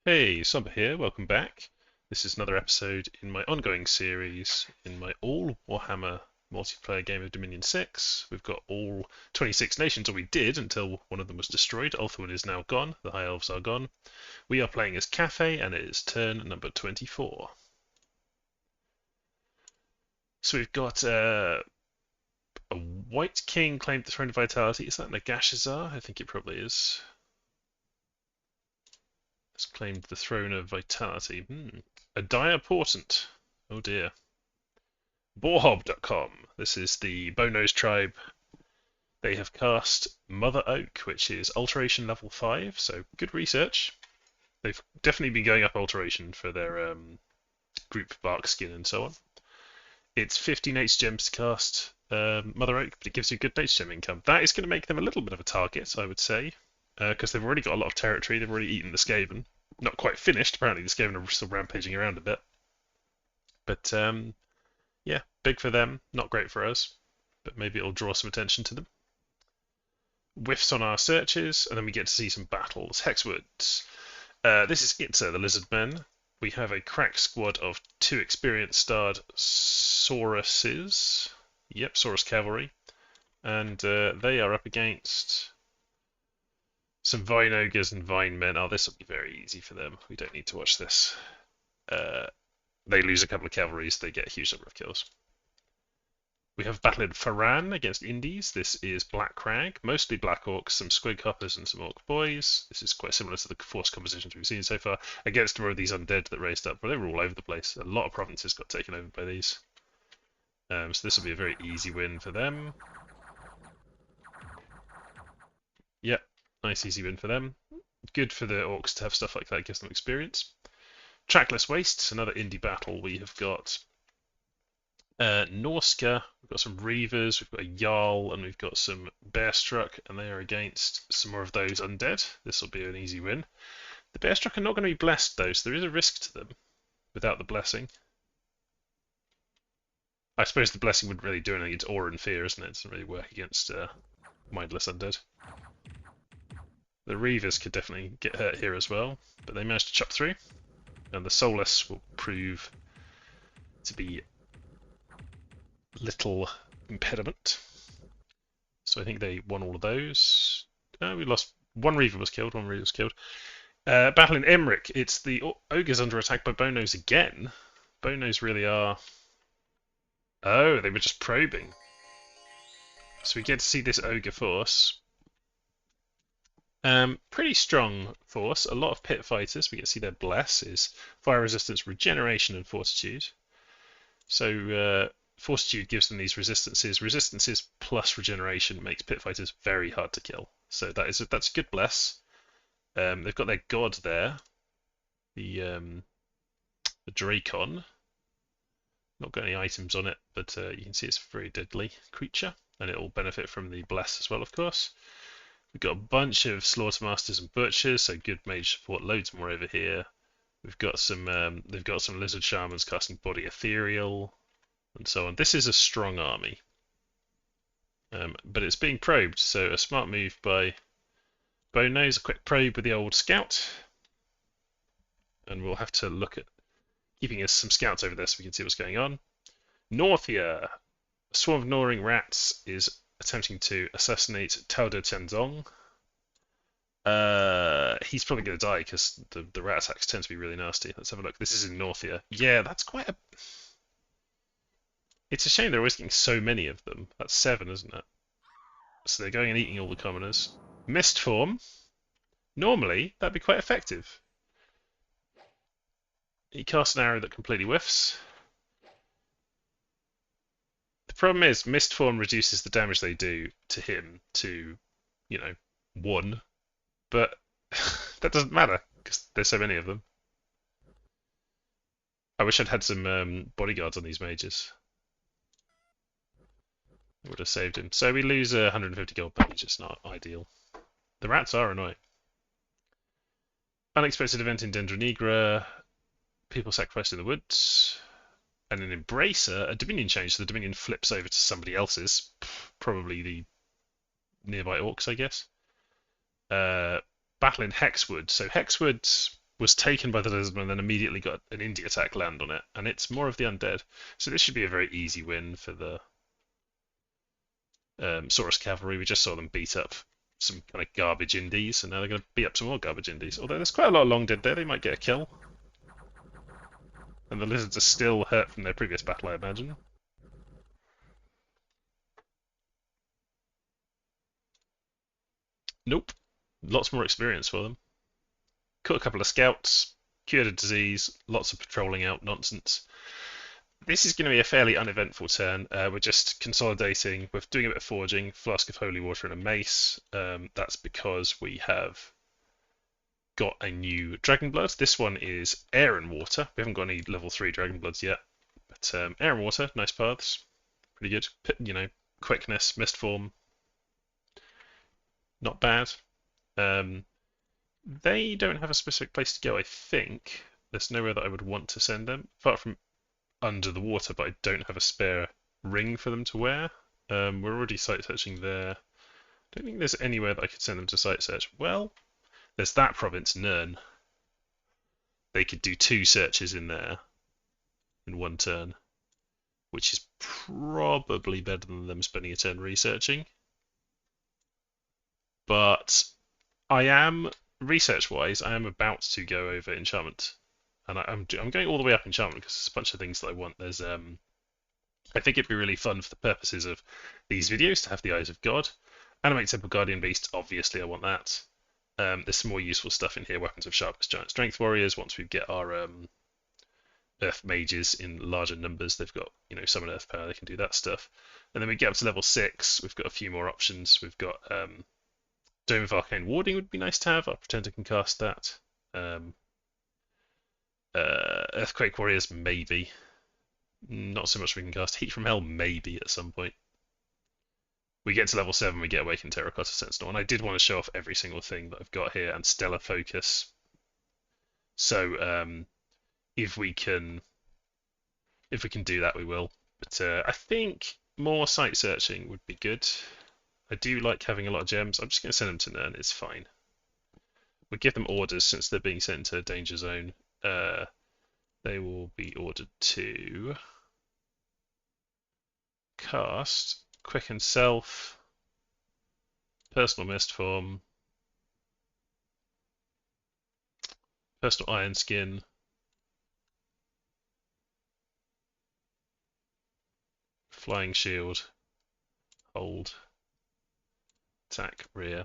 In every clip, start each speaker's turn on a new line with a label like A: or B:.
A: Hey, Summer here, welcome back. This is another episode in my ongoing series in my all Warhammer multiplayer game of Dominion 6. We've got all 26 nations, or we did until one of them was destroyed. Ulthuan is now gone, the High Elves are gone. We are playing as Cathay, and it is turn number 24. So we've got a White King claimed the Throne of Vitality. Is that Nagashazar? I think it probably is. Has claimed the Throne of Vitality. A dire portent. Oh dear. Boarhob.com. This is the Bonos tribe. They have cast Mother Oak, which is alteration level 5, so good research. They've definitely been going up alteration for their group bark skin and so on. It's 15 gems to cast Mother Oak, but it gives you good gem income. That is going to make them a little bit of a target, I would say, because they've already got a lot of territory. They've already eaten the Skaven. Not quite finished, apparently the Skaven are still rampaging around a bit. But yeah, big for them, not great for us, but maybe it'll draw some attention to them. Whiffs on our searches, and then we get to see some battles. Hexwoods. This is Itza, the Lizardmen. We have a crack squad of 2 experienced starred Sauruses. Yep, Saurus Cavalry. And they are up against some Vine Ogres and Vine Men. Oh, this will be very easy for them. We don't need to watch this. They lose a couple of cavalries, they get a huge number of kills. We have battle in Faran against Indies. This is Black Crag, mostly Black Orcs, some Squig Hoppers and some Orc Boys. This is quite similar to the force compositions we've seen so far, against more of these undead that raised up. But they were all over the place. A lot of provinces got taken over by these. So this will be a very easy win for them. Yep, nice easy win for them. Good for the Orcs to have stuff like that, it gives them experience. Trackless Wastes, another indie battle. We have got Norska, we've got some Reavers, we've got a Jarl, and we've got some Bearstruck, and they are against some more of those undead. This will be an easy win. The Bearstruck are not going to be blessed though, so there is a risk to them without the blessing. I suppose the blessing wouldn't really do anything. It's awe and fear, isn't it? It doesn't really work against mindless undead. The Reavers could definitely get hurt here as well, but they managed to chop through. And the Soulless will prove to be little impediment. So I think they won all of those. We lost. One Reaver was killed, one Reaver was killed. Battle in Emmerich. It's the Ogres under attack by Bonos again. Bonos really are... Oh, they were just probing. So we get to see this Ogre force. Pretty strong force. A lot of pit fighters. We get to see their bless is fire resistance, regeneration, and fortitude. So fortitude gives them these resistances. Resistances plus regeneration makes pit fighters very hard to kill. So that's a good bless. They've got their god there, the Dracon. Not got any items on it, but you can see it's a very deadly creature, and it will benefit from the bless as well, of course. We've got a bunch of Slaughtermasters and Butchers, so good mage support, loads more over here. We've got some, they've got some Lizard Shamans casting Body Ethereal, and so on. This is a strong army, but it's being probed, so a smart move by Bonos, a quick probe with the old scout, and we'll have to look at keeping us some scouts over there so we can see what's going on. Northia, a swarm of gnawing rats is attempting to assassinate Tao De Tianzong. He's probably going to die because the rat attacks tend to be really nasty. Let's have a look. This is in Northia. Yeah, that's quite a... It's a shame they're always getting so many of them. That's 7, isn't it? So they're going and eating all the commoners. Mist form. Normally, that'd be quite effective. He casts an arrow that completely whiffs. The problem is, Mist form reduces the damage they do to him to, 1. But that doesn't matter, because there's so many of them. I wish I'd had some bodyguards on these mages. It would have saved him. So we lose 150 gold per mage, it's not ideal. The rats are annoying. Unexpected event in Dendra Nigra. People sacrificed in the woods. And an Embracer, a Dominion change, so the Dominion flips over to somebody else's. Probably the nearby orcs, I guess. Battle in Hexwood. So Hexwood was taken by the lizardman and then immediately got an indie attack land on it, and it's more of the undead. So this should be a very easy win for the Saurus Cavalry. We just saw them beat up some kind of garbage indies, and now they're going to beat up some more garbage indies. Although there's quite a lot of long dead there, they might get a kill. And the lizards are still hurt from their previous battle, I imagine. Nope. Lots more experience for them. Caught a couple of scouts, cured a disease, lots of patrolling out nonsense. This is going to be a fairly uneventful turn. We're just consolidating. We're doing a bit of forging, flask of holy water and a mace. That's because we have got a new dragon blood. This one is air and water. We haven't got any level 3 dragon bloods yet. But air and water, nice paths. Pretty good. You know, quickness, mist form. Not bad. They don't have a specific place to go, I think. There's nowhere that I would want to send them, apart from under the water, but I don't have a spare ring for them to wear. We're already site searching there. I don't think there's anywhere that I could send them to site search. Well, there's that province, Nern. They could do 2 searches in there in one turn, which is probably better than them spending a turn researching. But I am, research-wise, I am about to go over enchantment. And I'm going all the way up enchantment because there's a bunch of things that I want. There's I think it'd be really fun for the purposes of these videos to have the Eyes of God. Animate Temple Guardian Beast, obviously I want that. There's some more useful stuff in here. Weapons of Sharpness, Giant Strength Warriors. Once we get our Earth Mages in larger numbers, they've got, you know, summon Earth Power, they can do that stuff. And then we get up to level 6, we've got a few more options. We've got Dome of Arcane Warding would be nice to have. Our Pretender can cast that. Earthquake Warriors, maybe. Not so much we can cast. Heat from Hell, maybe at some point. We get to level 7, we get Awakened Terracotta Sentinel, and I did want to show off every single thing that I've got here, and Stellar Focus. So if we can do that, we will. But I think more site searching would be good. I do like having a lot of gems. I'm just going to send them to Nern. It's fine. We'll give them orders since they're being sent into a danger zone. They will be ordered to cast Quicken Self, Personal Mist Form, Personal Iron Skin, Flying Shield, Hold, Attack, Rear.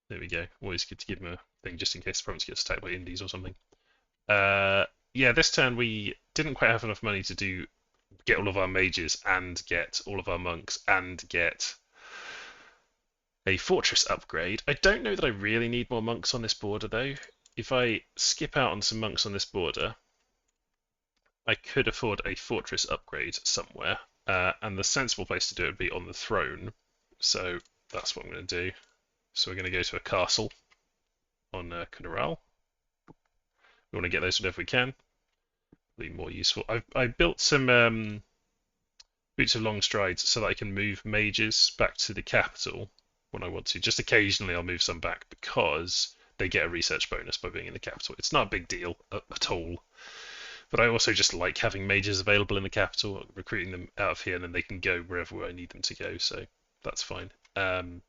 A: There we go. Always good to give him a thing just in case the province gets attacked by indies or something. Yeah, this turn we didn't quite have enough money to get all of our mages and get all of our monks and get a fortress upgrade. I don't know that I really need more monks on this border though. If I skip out on some monks on this border, I could afford a fortress upgrade somewhere. And the sensible place to do it would be on the throne. So that's what I'm going to do. So we're going to go to a castle on Kunaral. We want to get those whenever we can. Be more useful. I built some Boots of Long Strides so that I can move mages back to the capital when I want to. Just occasionally I'll move some back because they get a research bonus by being in the capital. It's not a big deal at all. But I also just like having mages available in the capital, recruiting them out of here, and then they can go wherever I need them to go. So that's fine. And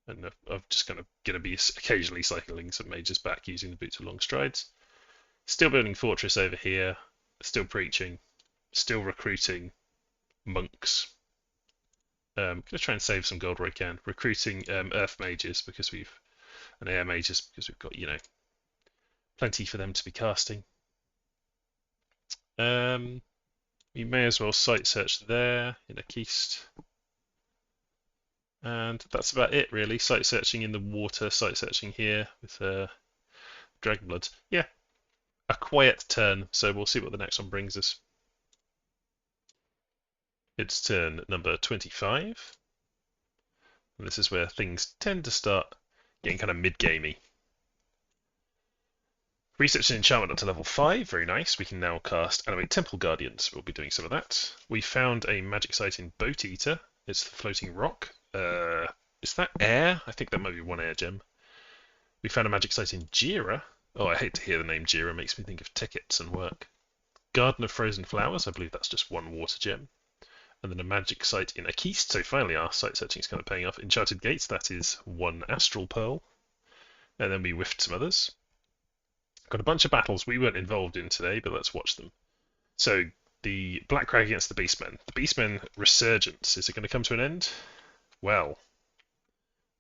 A: I'm just going to be occasionally cycling some mages back using the Boots of Long Strides. Still building fortress over here. Still preaching. Still recruiting monks. I'm going to try and save some gold where I can. Recruiting earth mages because and air mages because we've got, you know, plenty for them to be casting. We may as well site search there in a Keist. And that's about it really. Site searching in the water, site searching here with Dragonbloods. Yeah, a quiet turn, so we'll see what the next one brings us. It's turn number 25. And this is where things tend to start getting kind of mid-gamey. Research and enchantment up to level 5, very nice. We can now cast Animate Temple Guardians. We'll be doing some of that. We found a magic site in Boat Eater. It's the floating rock. Is that air? I think that might be one air gem. We found a magic site in Jira. Oh, I hate to hear the name Jira, makes me think of tickets and work. Garden of Frozen Flowers, I believe that's just one water gem. And then a magic site in Akist, so finally our site searching is kind of paying off. Enchanted Gates, that is one astral pearl. And then we whiffed some others. Got a bunch of battles we weren't involved in today, but let's watch them. So, the Black Crag against the Beastmen. The Beastmen resurgence, is it going to come to an end? Well,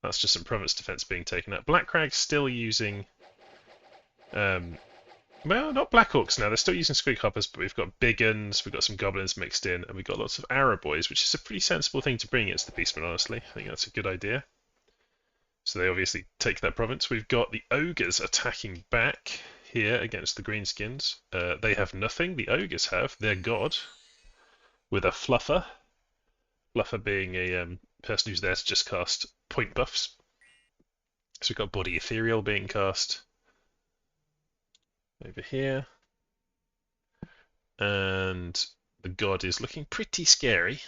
A: that's just some province defense being taken out. Black Crag's still using... well, not Black Orcs now. They're still using Squig Hoppers, but we've got big uns, we've got some goblins mixed in, and we've got lots of arrow boys, which is a pretty sensible thing to bring against the Beastmen, honestly. I think that's a good idea. So they obviously take that province. We've got the ogres attacking back here against the greenskins. They have nothing. The ogres have their god with a fluffer. Fluffer being a person who's there to just cast point buffs. So we've got body ethereal being cast over here. And the god is looking pretty scary.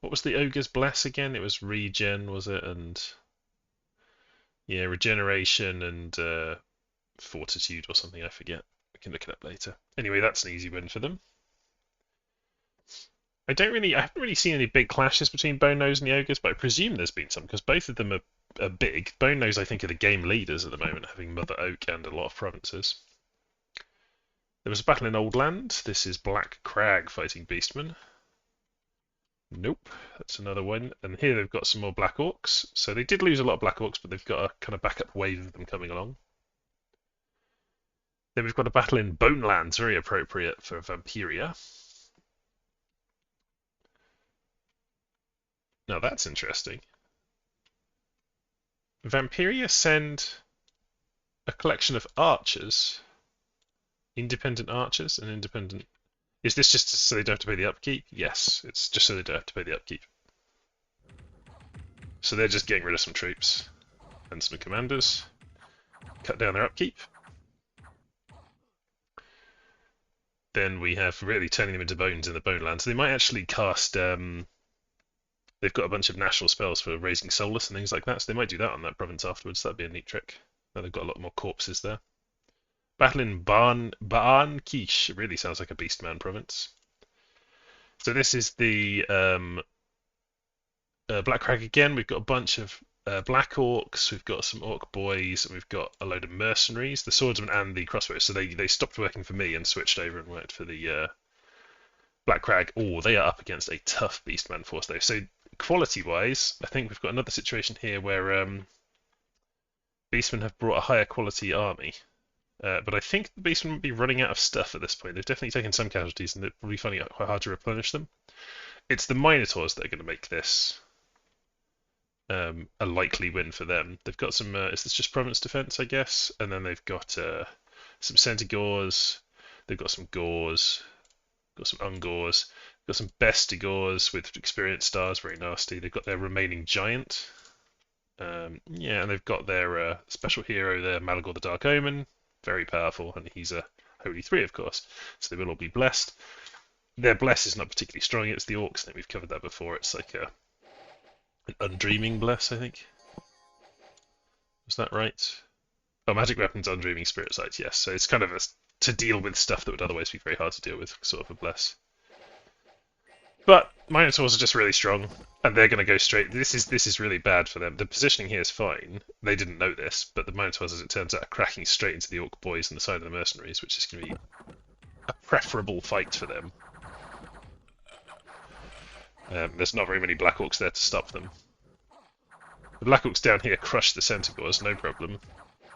A: What was the ogre's bless again? It was regen, was it? And yeah, regeneration and fortitude or something, I forget. We can look it up later. Anyway, that's an easy win for them. I haven't really seen any big clashes between Bone Nose and the ogres, but I presume there's been some because both of them are big. Bone Nose, I think, are the game leaders at the moment, having Mother Oak and a lot of provinces. There was a battle in Old Land. This is Black Crag fighting Beastmen. Nope, that's another one. And here they've got some more Black Orcs. So they did lose a lot of Black Orcs, but they've got a kind of backup wave of them coming along. Then we've got a battle in Bone Lands, very appropriate for Vampiria. Now that's interesting. Vampiria send a collection of archers, independent archers and independent... Is this just so they don't have to pay the upkeep? Yes, it's just so they don't have to pay the upkeep. So they're just getting rid of some troops and some commanders. Cut down their upkeep. Then we have really turning them into bones in the Bone Lands. So they might actually cast... they've got a bunch of national spells for raising soulless and things like that, so they might do that on that province afterwards. That'd be a neat trick. Now they've got a lot more corpses there. Battle in Baan Quiche. It really sounds like a Beastman province. So this is the Black Crag again. We've got a bunch of Black Orcs, we've got some Orc boys, and we've got a load of mercenaries, the swordsmen and the crossbows. So they stopped working for me and switched over and worked for the Black Crag. Oh, they are up against a tough Beastman force though. So quality-wise, I think we've got another situation here where Beastmen have brought a higher quality army. But I think the Beastmen would be running out of stuff at this point. They've definitely taken some casualties, and they're probably finding it quite hard to replenish them. It's the Minotaurs that are going to make this a likely win for them. They've got some... is this just province defense, I guess? And then they've got some Centaurs. They've got some Gores. Got some Ungors. Got some Bestigors with experience stars, very nasty. They've got their remaining giant. Yeah, and they've got their special hero there, Malagor the Dark Omen. Very powerful, and he's a Holy 3, of course, so they will all be blessed. Their bless is not particularly strong, it's the Orcs, I think we've covered that before. It's like an Undreaming bless, I think. Was that right? Oh, magic weapons, Undreaming spirit sight, yes. So it's kind of to deal with stuff that would otherwise be very hard to deal with, sort of a bless. But Minotaurs are just really strong, and they're going to go straight. This is really bad for them. The positioning here is fine. They didn't know this, but the Minotaurs, as it turns out, are cracking straight into the Orc boys on the side of the mercenaries, which is going to be a preferable fight for them. There's not very many Black Orcs there to stop them. The Black Orcs down here crush the Centaurs, no problem.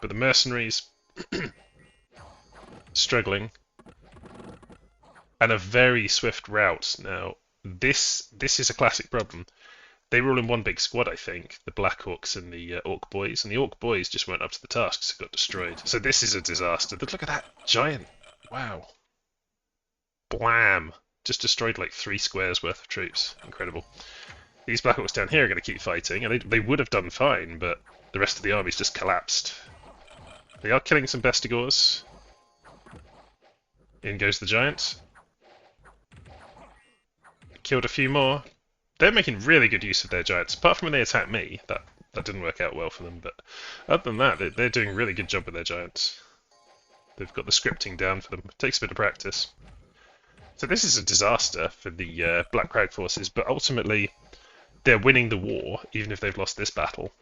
A: But the mercenaries struggling, and a very swift rout now. This is a classic problem. They were all in one big squad, I think, the Black Orcs and the Orc boys, and the Orc boys just weren't up to the task, so got destroyed. So this is a disaster. Look at that giant! Wow. Blam! Just destroyed like 3 squares worth of troops. Incredible. These Black Orcs down here are going to keep fighting, and they would have done fine, but the rest of the army's just collapsed. They are killing some Bestigors. In goes the giant. Killed a few more. They're making really good use of their giants. Apart from when they attack me, that that didn't work out well for them. But other than that, they're doing a really good job with their giants. They've got the scripting down for them. It takes a bit of practice. So this is a disaster for the Black Crag forces, but ultimately they're winning the war, even if they've lost this battle.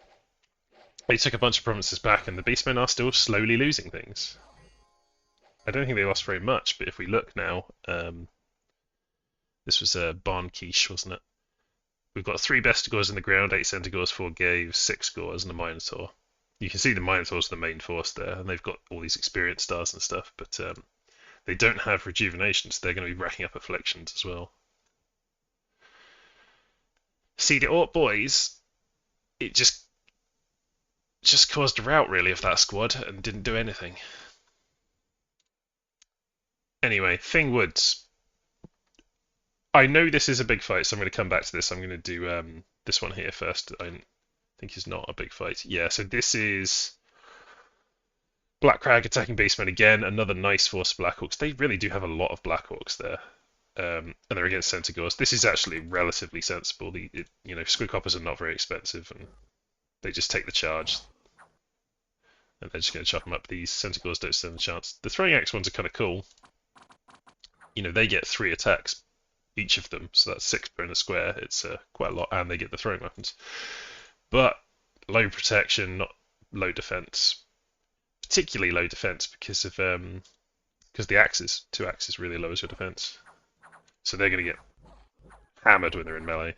A: They took a bunch of provinces back, and the Beastmen are still slowly losing things. I don't think they lost very much, but if we look now, this was a Barn Quiche, wasn't it? We've got 3 Bestigors in the ground, 8 Centaurs, 4 Gaves, 6 Gors, and a Minotaur. You can see the Minotaurs are the main force there, and they've got all these experience stars and stuff, but they don't have rejuvenation, so they're going to be racking up afflictions as well. See, the Orc boys, it just caused a rout, really, of that squad and didn't do anything. Anyway, Thing Woods. I know this is a big fight, so I'm going to come back to this. I'm going to do this one here first. I think is not a big fight. Yeah, so this is Black Crag attacking Beastmen again. Another nice force of Black Orcs. They really do have a lot of Black Orcs there. And they're against Centaurs. This is actually relatively sensible. Squid Hoppers are not very expensive, and they just take the charge. And they're just going to chop them up. These Centaurs don't stand a chance. The throwing axe ones are kind of cool. They get 3 attacks, each of them, so that's 6 per in a square. It's quite a lot, and they get the throwing weapons. But low protection, not low defense. Particularly low defense because the axes, 2 axes really lowers your defense. So they're going to get hammered when they're in melee.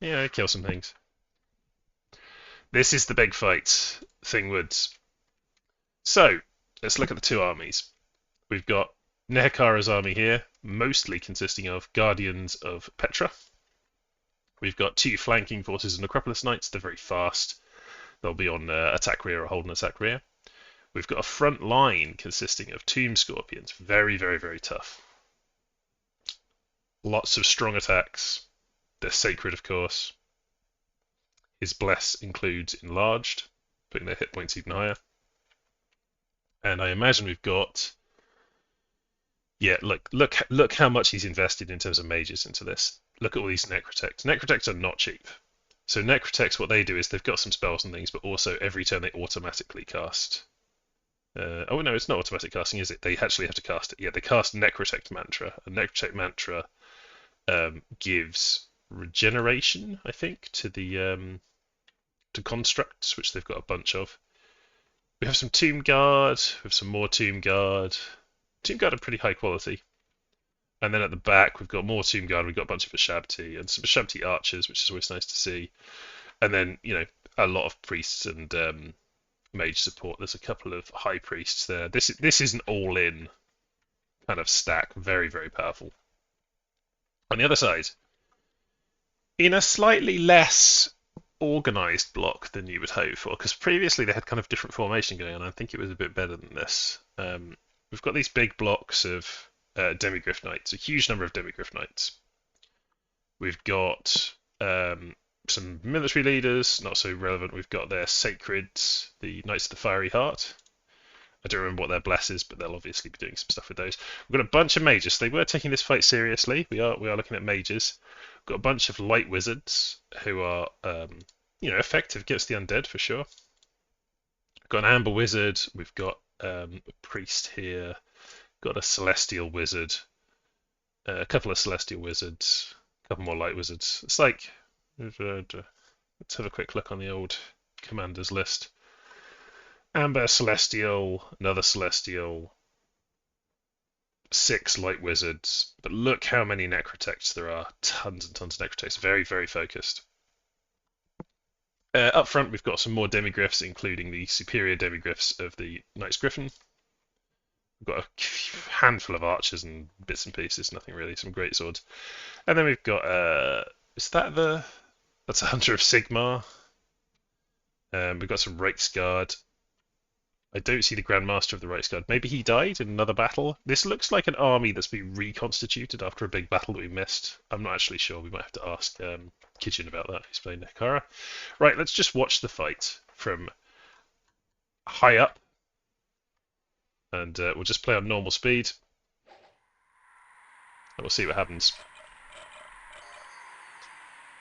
A: Yeah, kill some things. This is the big fight, Thing Woods. So, let's look at the 2 armies. We've got Nehekara's army here, mostly consisting of Guardians of Petra. We've got 2 flanking forces of Necropolis Knights. They're very fast. They'll be on attack rear or hold an attack rear. We've got a front line consisting of Tomb Scorpions. Very, very, very tough. Lots of strong attacks. They're sacred, of course. His Bless includes Enlarged, putting their hit points even higher. And I imagine we've got... Yeah, look how much he's invested in terms of mages into this. Look at all these Necrotechs. Necrotechs are not cheap. So Necrotechs, what they do is they've got some spells and things, but also every turn they automatically cast. Oh no, it's not automatic casting, is it? They actually have to cast it. Yeah, they cast Necrotech Mantra. A Necrotech Mantra gives regeneration, I think, to the to constructs, which they've got a bunch of. We have some Tomb Guard. We have some more Tomb Guard. Tomb Guard are pretty high quality. And then at the back, we've got more Tomb Guard. We've got a bunch of Ashabti and some Ashabti archers, which is always nice to see. And then, a lot of priests and mage support. There's a couple of high priests there. This is an all-in kind of stack. Very, very powerful. On the other side, in a slightly less organized block than you would hope for, because previously they had kind of different formation going on. I think it was a bit better than this. We've got these big blocks of Demigryph Knights, a huge number of Demigryph Knights. We've got some military leaders, not so relevant. We've got their Sacreds, the Knights of the Fiery Heart. I don't remember what their bless is, but they'll obviously be doing some stuff with those. We've got a bunch of mages. They were taking this fight seriously. We are looking at mages. We've got a bunch of light wizards who are effective against the undead for sure. We've got an amber wizard. We've got a priest here. We've got a celestial wizard. A couple of celestial wizards. A couple more light wizards. It's like let's have a quick look on the old commanders list. Amber Celestial, another Celestial, 6 light wizards, but look how many Necrotechs there are. Tons and tons of Necrotechs. Very, very focused. Up front, we've got some more Demigryphs, including the superior Demigryphs of the Knight's Griffin. We've got a handful of archers and bits and pieces, nothing really, some great swords. And then we've got, that's a Hunter of Sigmar. We've got some Reiksguard. I don't see the Grand Master of the Reiksguard. Maybe he died in another battle. This looks like an army that's been reconstituted after a big battle that we missed. I'm not actually sure. We might have to ask Kitchen about that, who's playing Nehekara. Right, let's just watch the fight from high up. And we'll just play on normal speed. And we'll see what happens.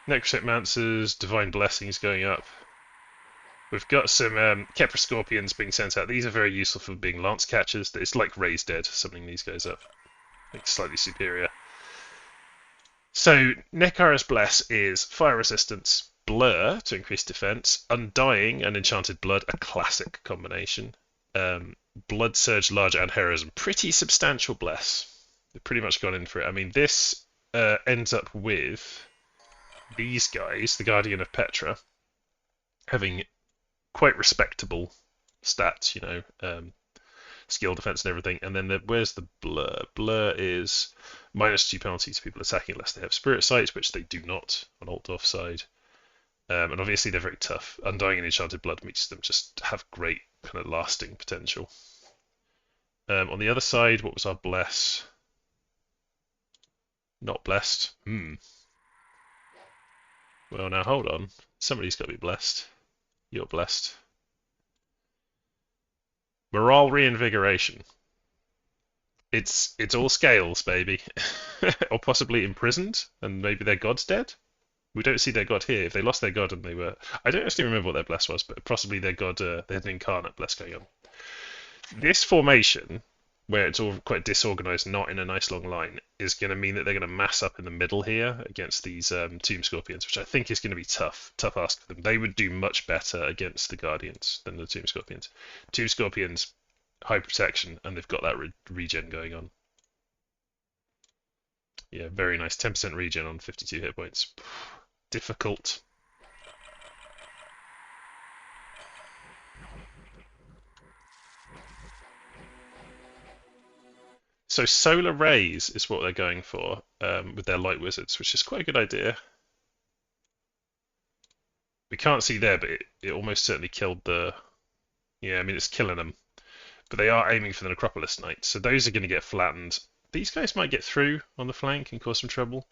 A: Necromancer's Divine Blessings going up. We've got some Kepra Scorpions being sent out. These are very useful for being lance catchers. It's like Raise Dead, summoning these guys up. Like slightly superior. So Nekara's Bless is fire resistance, blur to increase defense, undying and enchanted blood, a classic combination. Blood surge, large, and heroism, pretty substantial bless. They've pretty much gone in for it. I mean, this ends up with these guys, the Guardian of Petra, having quite respectable stats, you know, skill, defense, and everything. And then where's the blur? Blur is -2 penalty to people attacking unless they have spirit sight, which they do not on alt off side. And obviously they're very tough. Undying and Enchanted Blood makes them just have great kind of lasting potential. On the other side, what was our bless? Not blessed. Well, now hold on. Somebody's got to be blessed. You're blessed. Morale reinvigoration. It's all scales, baby. Or possibly imprisoned, and maybe their god's dead. We don't see their god here. If they lost their god and they were... I don't actually remember what their bless was, but possibly their god, they had an incarnate bless going on. This formation, where it's all quite disorganized, not in a nice long line, is going to mean that they're going to mass up in the middle here against these Tomb Scorpions, which I think is going to be tough ask for them. They would do much better against the Guardians than the Tomb Scorpions. Tomb Scorpions, high protection, and they've got that regen going on. Yeah, very nice. 10% regen on 52 hit points. Difficult. So solar rays is what they're going for with their light wizards, which is quite a good idea. We can't see there, but it almost certainly killed the... Yeah, I mean, it's killing them. But they are aiming for the Necropolis Knight, so those are going to get flattened. These guys might get through on the flank and cause some trouble.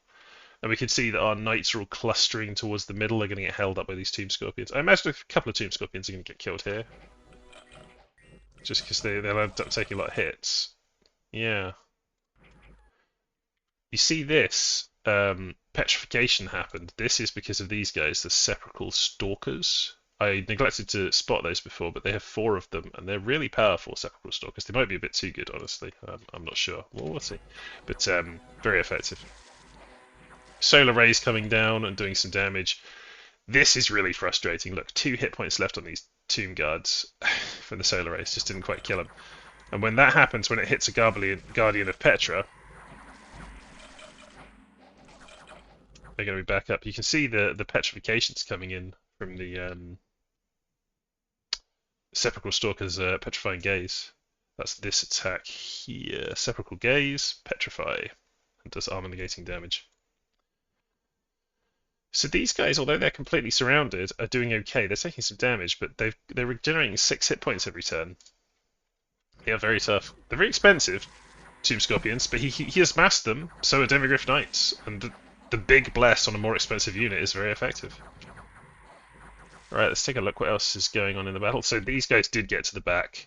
A: And we can see that our knights are all clustering towards the middle. They're going to get held up by these Tomb Scorpions. I imagine a couple of Tomb Scorpions are going to get killed here. Just because they'll end up taking a lot of hits. Yeah. You see this petrification happened. This is because of these guys, the Sepulchral Stalkers. I neglected to spot those before, but they have 4 of them, and they're really powerful Sepulchral Stalkers. They might be a bit too good, honestly. I'm not sure. Well, we'll see. But very effective. Solar rays coming down and doing some damage. This is really frustrating. Look, 2 hit points left on these Tomb Guards from the solar rays. Just didn't quite kill them. And when that happens, when it hits a Guardian of Petra, they're going to be back up. You can see the petrifications coming in from the Sepulchral Stalker's Petrifying Gaze. That's this attack here. Sepulchral Gaze, Petrify, and does armor negating damage. So these guys, although they're completely surrounded, are doing okay. They're taking some damage, but they're regenerating 6 hit points every turn. They are very tough. They're very expensive, Tomb Scorpions, but he has massed them, so are Demigryph Knights, and the big bless on a more expensive unit is very effective. Alright, let's take a look what else is going on in the battle. So these guys did get to the back.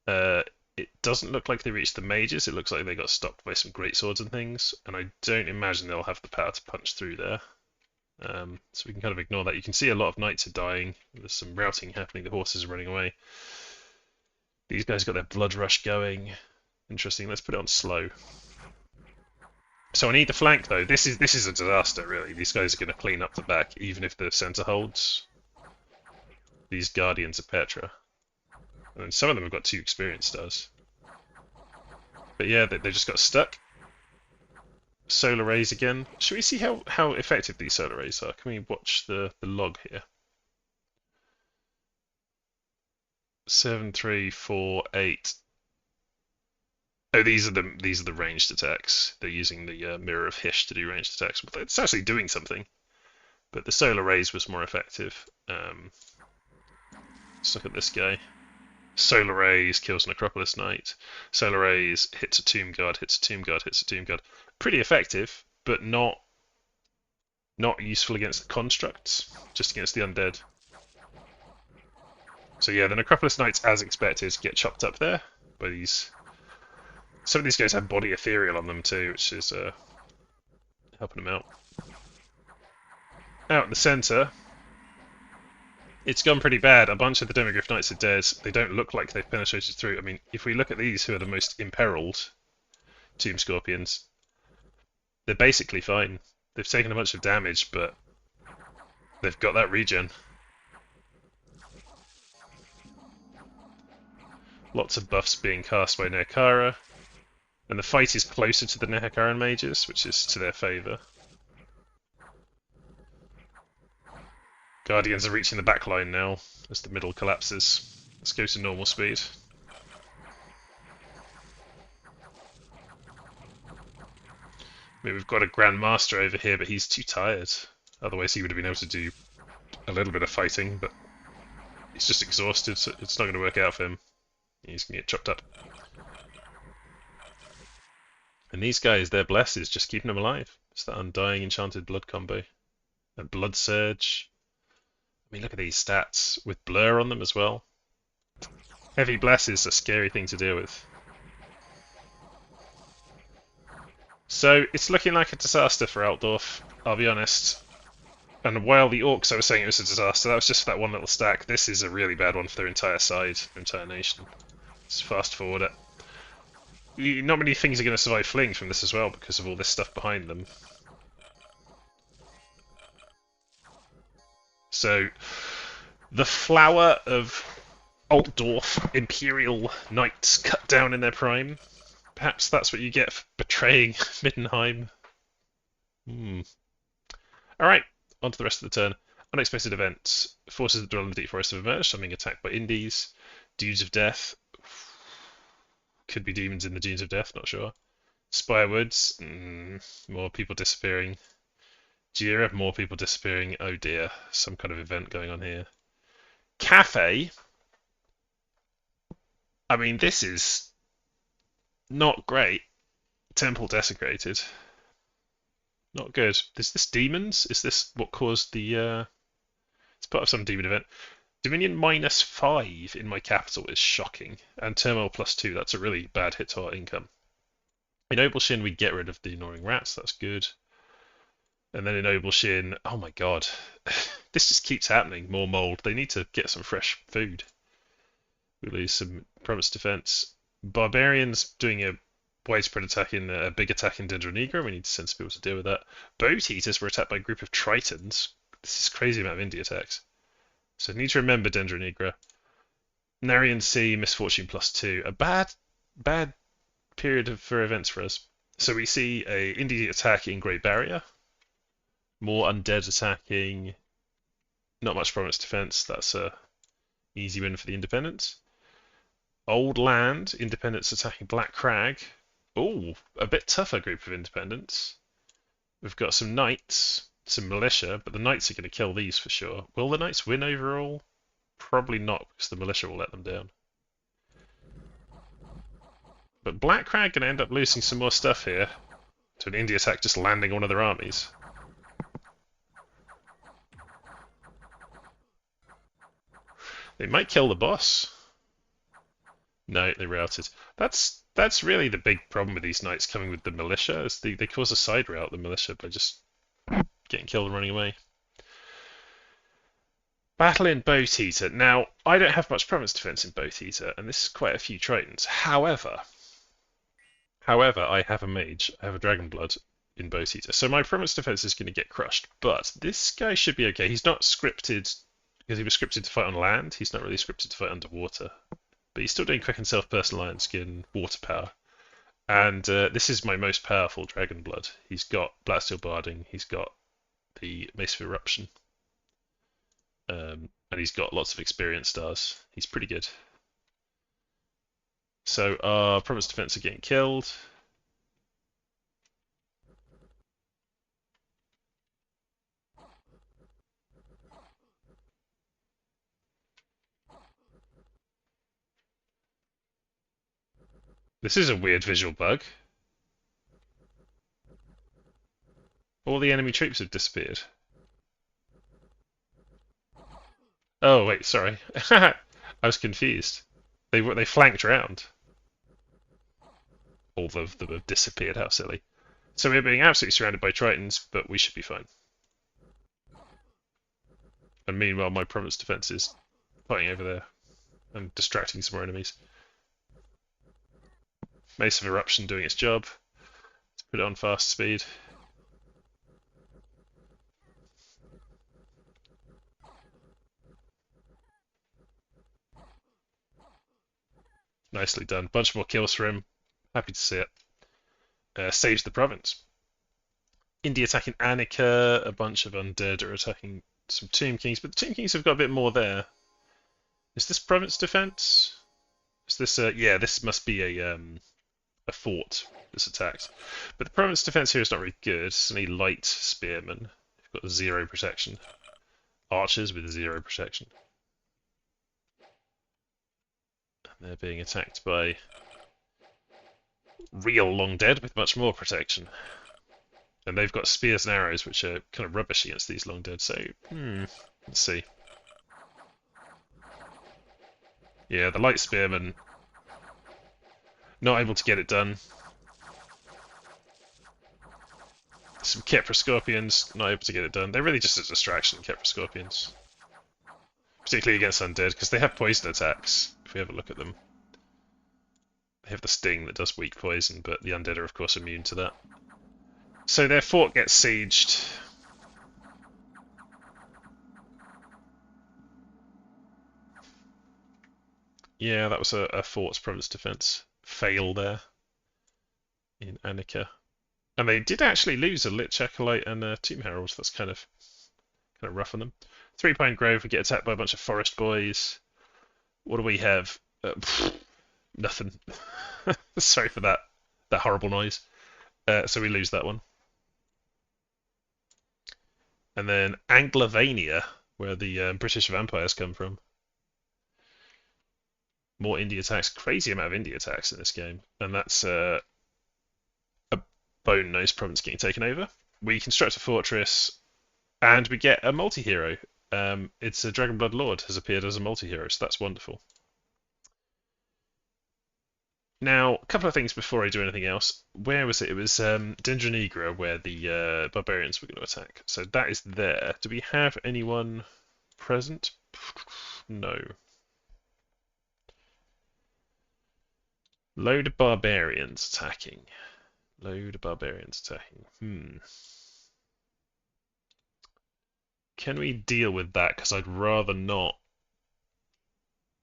A: It doesn't look like they reached the mages. It looks like they got stopped by some greatswords and things, and I don't imagine they'll have the power to punch through there. So we can kind of ignore that. You can see a lot of knights are dying. There's some routing happening. The horses are running away. These guys got their blood rush going. Interesting. Let's put it on slow. So I need the flank though. This is a disaster really. These guys are going to clean up the back, even if the centre holds. These Guardians of Petra. And some of them have got 2 experience stars. But yeah, they just got stuck. Solar rays again. Should we see how effective these solar rays are? Can we watch the log here? 7, 3, 4, 8. Oh, these are the ranged attacks. They're using the Mirror of Hish to do ranged attacks. It's actually doing something. But the solar rays was more effective. Let's look at this guy. Solar rays kills Necropolis Knight. Solar rays hits a Tomb Guard, hits a Tomb Guard, hits a Tomb Guard. Pretty effective, but not useful against the constructs, just against the undead. So yeah, the Necropolis Knights, as expected, get chopped up there by these. Some of these guys have body ethereal on them too, which is helping them out. out in the centre, it's gone pretty bad. A bunch of the Demogryph Knights are dead. They don't look like they've penetrated through. I mean, if we look at these, who are the most imperiled Tomb Scorpions, they're basically fine. They've taken a bunch of damage, but they've got that regen. Lots of buffs being cast by Nekara. And the fight is closer to the Nehekaran mages, which is to their favour. Guardians are reaching the back line now as the middle collapses. Let's go to normal speed. I mean, we've got a Grand Master over here, but he's too tired. Otherwise he would have been able to do a little bit of fighting, but he's just exhausted, so it's not going to work out for him. He's going to get chopped up. And these guys, their bless is just keeping them alive. It's that Undying Enchanted Blood combo. And Blood Surge. I mean, look at these stats with blur on them as well. Heavy bless is a scary thing to deal with. So it's looking like a disaster for Altdorf, I'll be honest. And while the Orcs, I was saying it was a disaster, that was just for that one little stack. This is a really bad one for their entire side, their entire nation. Let's fast forward it. Not many things are going to survive fleeing from this as well because of all this stuff behind them. So, the flower of Altdorf Imperial Knights cut down in their prime. Perhaps that's what you get for betraying Middenheim. Alright, on to the rest of the turn. Unexpected events. Forces that dwell in the deep forest have emerged. I'm being attacked by Indies. Dunes of Death. Could be demons in the Dunes of Death, not sure. Spirewoods. More people disappearing. Jira, more people disappearing. Oh dear, some kind of event going on here. Cathay. I mean, this is not great. Temple desecrated. Not good. Is this demons? Is this what caused the... It's part of some demon event. Dominion -5 in my capital is shocking. And Turmoil +2, that's a really bad hit to our income. In Obleshin, we get rid of the annoying rats, that's good. And then in Obleshin, oh my god. This just keeps happening. More mold. They need to get some fresh food. We lose some promised defense. Barbarians doing a widespread attack in a big attack in Dendronegra. We need to send some people to deal with that. Boat Eaters were attacked by a group of Tritons. This is a crazy amount of India attacks. So need to remember Dendronegra. Narian Sea, Misfortune +2. A bad period for events for us. So we see a India attack in Great Barrier. More undead attacking. Not much promised defense. That's a easy win for the Independents. Old Land, Independents attacking Black Crag. Oh, a bit tougher group of Independents. We've got some Knights, some Militia, but the Knights are going to kill these for sure. Will the Knights win overall? Probably not, because the Militia will let them down. But Black Crag going to end up losing some more stuff here to an India attack just landing on one of their armies. They might kill the boss. No, they routed. That's really the big problem with these knights coming with the militia, is they cause a side route, the militia, by just getting killed and running away. Battle in Boat Eater. Now, I don't have much province defense in Boat Eater, and this is quite a few Tritons. However, I have a mage, I have a dragon blood in Boat Eater, so my province defense is going to get crushed, but this guy should be okay. He's not scripted, because he was scripted to fight on land, he's not really scripted to fight underwater. But he's still doing quick and self-personal iron skin, water power. And this is my most powerful dragon blood. He's got Blacksteel Barding, he's got the Mace of Eruption. And he's got lots of experience stars. He's pretty good. So our province defense are getting killed. This is a weird visual bug. All the enemy troops have disappeared. Oh, wait, sorry. I was confused. They flanked around. All of them have disappeared, how silly. So we're being absolutely surrounded by Tritons, but we should be fine. And meanwhile, my province defense is fighting over there and distracting some more enemies. Mace of Eruption doing its job. Let's put it on fast speed. Nicely done. Bunch more kills for him. Happy to see it. Saves the province. India attacking Annika. A bunch of undead are attacking some Tomb Kings, but the Tomb Kings have got a bit more there. Is this province defense? Is this yeah, this must be a fort that's attacked. But the province defense here is not very good. It's only light spearmen. They've got 0 protection. Archers with 0 protection. And they're being attacked by real long dead with much more protection. And they've got spears and arrows, which are kind of rubbish against these long dead. So, let's see. Yeah, the light spearmen not able to get it done. Some Kepra Scorpions not able to get it done. They're really just a distraction, Kepra Scorpions. Particularly against undead, because they have poison attacks, if we have a look at them. They have the sting that does weak poison, but the undead are of course immune to that. So their fort gets sieged. Yeah, that was a fort's province defense fail there in Annika. And they did actually lose a Lich Acolyte and a Tomb Herald. That's kind of rough on them. 3 Pine Grove, we get attacked by a bunch of forest boys. What do we have? Nothing. Sorry for that horrible noise. So we lose that one. And then Anglovania, where the British vampires come from. More indie attacks. Crazy amount of indie attacks in this game. And that's a bone-nosed province getting taken over. We construct a fortress, and we get a multi-hero. It's a Dragonblood Lord has appeared as a multi-hero, so that's wonderful. Now, a couple of things before I do anything else. Where was it? It was Dendra Nigra, where the barbarians were going to attack. So that is there. Do we have anyone present? No. Load of barbarians attacking. Load of barbarians attacking. Can we deal with that? Because I'd rather not.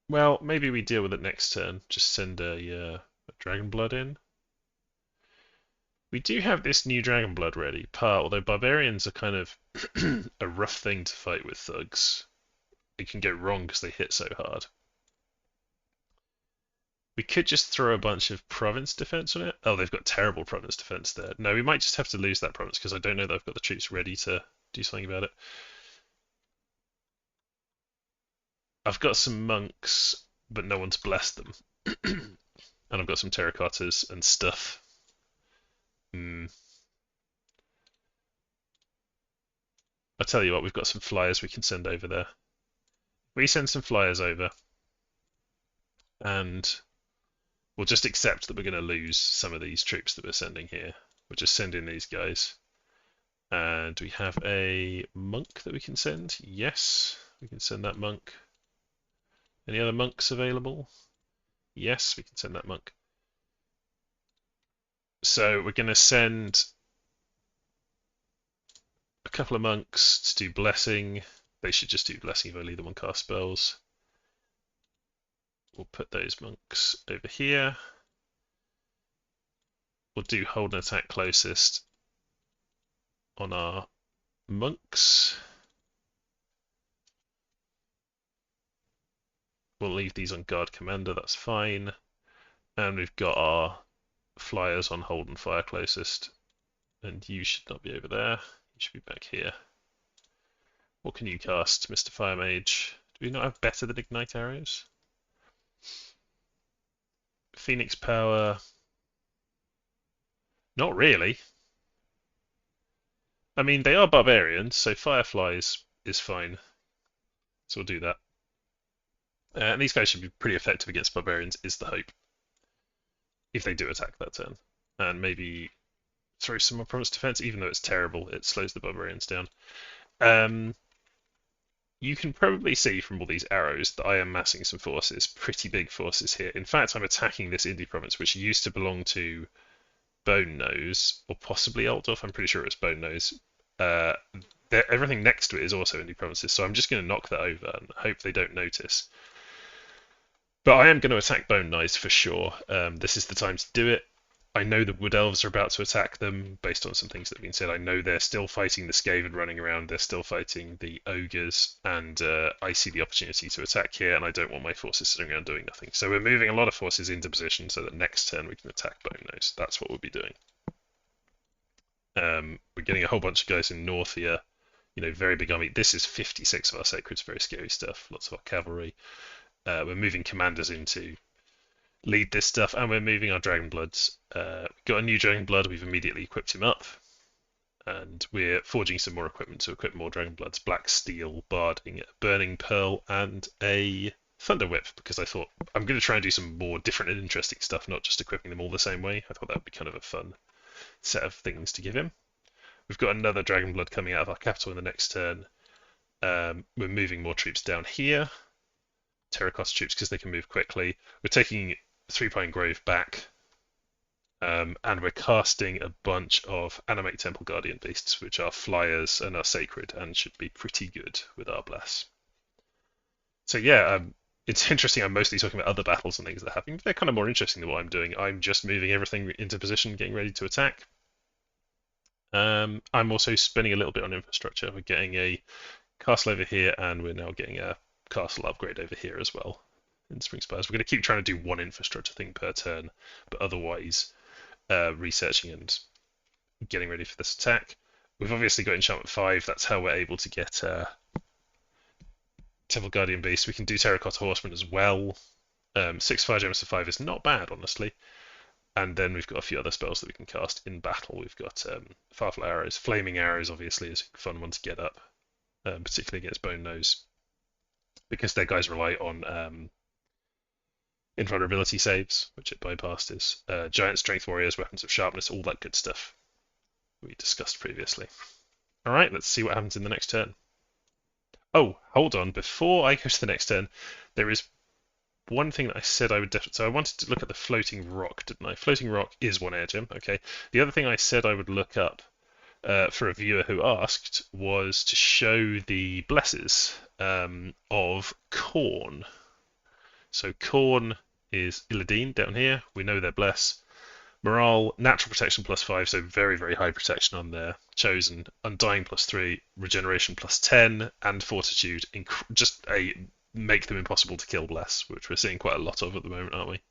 A: Well, maybe we deal with it next turn. Just send a Dragonblood in. We do have this new Dragonblood ready, although barbarians are kind of a rough thing to fight with thugs. It can go wrong because they hit so hard. We could just throw a bunch of province defense on it. Oh, they've got terrible province defense there. No, we might just have to lose that province because I don't know that I've got the troops ready to do something about it. I've got some monks, but no one's blessed them. And I've got some terracottas and stuff. I'll tell you what, we've got some flyers we can send over there. We send some flyers over, and we'll just accept that we're going to lose some of these troops that we're sending here. We'll just send in these guys. And we have a monk that we can send. Yes, we can send that monk. Any other monks available? Yes, we can send that monk. So we're going to send a couple of monks to do blessing. They should just do blessing if only the one cast spells. We'll put those monks over here. We'll do hold and attack closest on our monks. We'll leave these on guard commander, that's fine. And we've got our flyers on hold and fire closest. And you should not be over there. You should be back here. What can you cast, Mr. Fire Mage? Do we not have better than Ignite Arrows? Phoenix Power. Not really. I mean, they are barbarians, so Fireflies is fine. So we'll do that. And these guys should be pretty effective against barbarians, is the hope. If they do attack that turn. And maybe throw some more province defense, even though it's terrible, it slows the barbarians down. you can probably see from all these arrows that I am massing some forces, pretty big forces here. In fact, I'm attacking this Indy province, which used to belong to Bone Nose, or possibly Altdorf. I'm pretty sure it's Bone Nose. Uh, everything next to it is also Indy provinces, so I'm just going to knock that over and hope they don't notice. But I am going to attack Bone Knights for sure. This is the time to do it. I know the Wood Elves are about to attack them based on some things that have been said. I know they're still fighting the Skaven running around. They're still fighting the Ogres, and I see the opportunity to attack here, and I don't want my forces sitting around doing nothing. So we're moving a lot of forces into position so that next turn we can attack Bone Nose. That's what we'll be doing. We're getting a whole bunch of guys in north here. Very big army. This is 56 of our sacreds, very scary stuff. Lots of our cavalry. We're moving commanders in to lead this stuff, and we're moving our Dragon Bloods. We've got a new Dragon Blood, we've immediately equipped him up, and we're forging some more equipment to equip more Dragon Bloods. Black Steel, Barding, Burning Pearl, and a Thunder Whip, because I thought I'm going to try and do some more different and interesting stuff, not just equipping them all the same way. I thought that would be kind of a fun set of things to give him. We've got another Dragon Blood coming out of our capital in the next turn. We're moving more troops down here. Terracotta troops because they can move quickly. We're taking Three Pine Grove back, and we're casting a bunch of Animate Temple Guardian Beasts, which are flyers and are sacred and should be pretty good with our bless. So yeah, it's interesting. I'm mostly talking about other battles and things that are happening, but they're kind of more interesting than what I'm doing. I'm just moving everything into position, getting ready to attack. I'm also spending a little bit on infrastructure. We're getting a castle over here, and we're now getting a castle upgrade over here as well in Spring Spires. We're going to keep trying to do one infrastructure thing per turn, but otherwise researching and getting ready for this attack. We've obviously got Enchantment 5. That's how we're able to get Temple Guardian Beast. We can do Terracotta Horseman as well. 6 Fire Gems to 5 is not bad, honestly. And then we've got a few other spells that we can cast in battle. We've got Firefly Arrows. Flaming Arrows, obviously, is a fun one to get up, particularly against Bone Nose, because their guys rely on invulnerability saves, which it bypasses. Giant Strength Warriors, Weapons of Sharpness, all that good stuff we discussed previously. Alright, let's see what happens in the next turn. Oh, hold on. Before I go to the next turn, there is one thing that I said I would definitely... So I wanted to look at the Floating Rock, didn't I? Floating Rock is one air gem, okay. The other thing I said I would look up for a viewer who asked was to show the blesses of Khorne. So Khorne is Illidan down here. We know they're bless. Morale, natural protection +5, so very, very high protection on their chosen. Undying +3, regeneration +10, and fortitude. Just make them impossible to kill bless, which we're seeing quite a lot of at the moment, aren't we?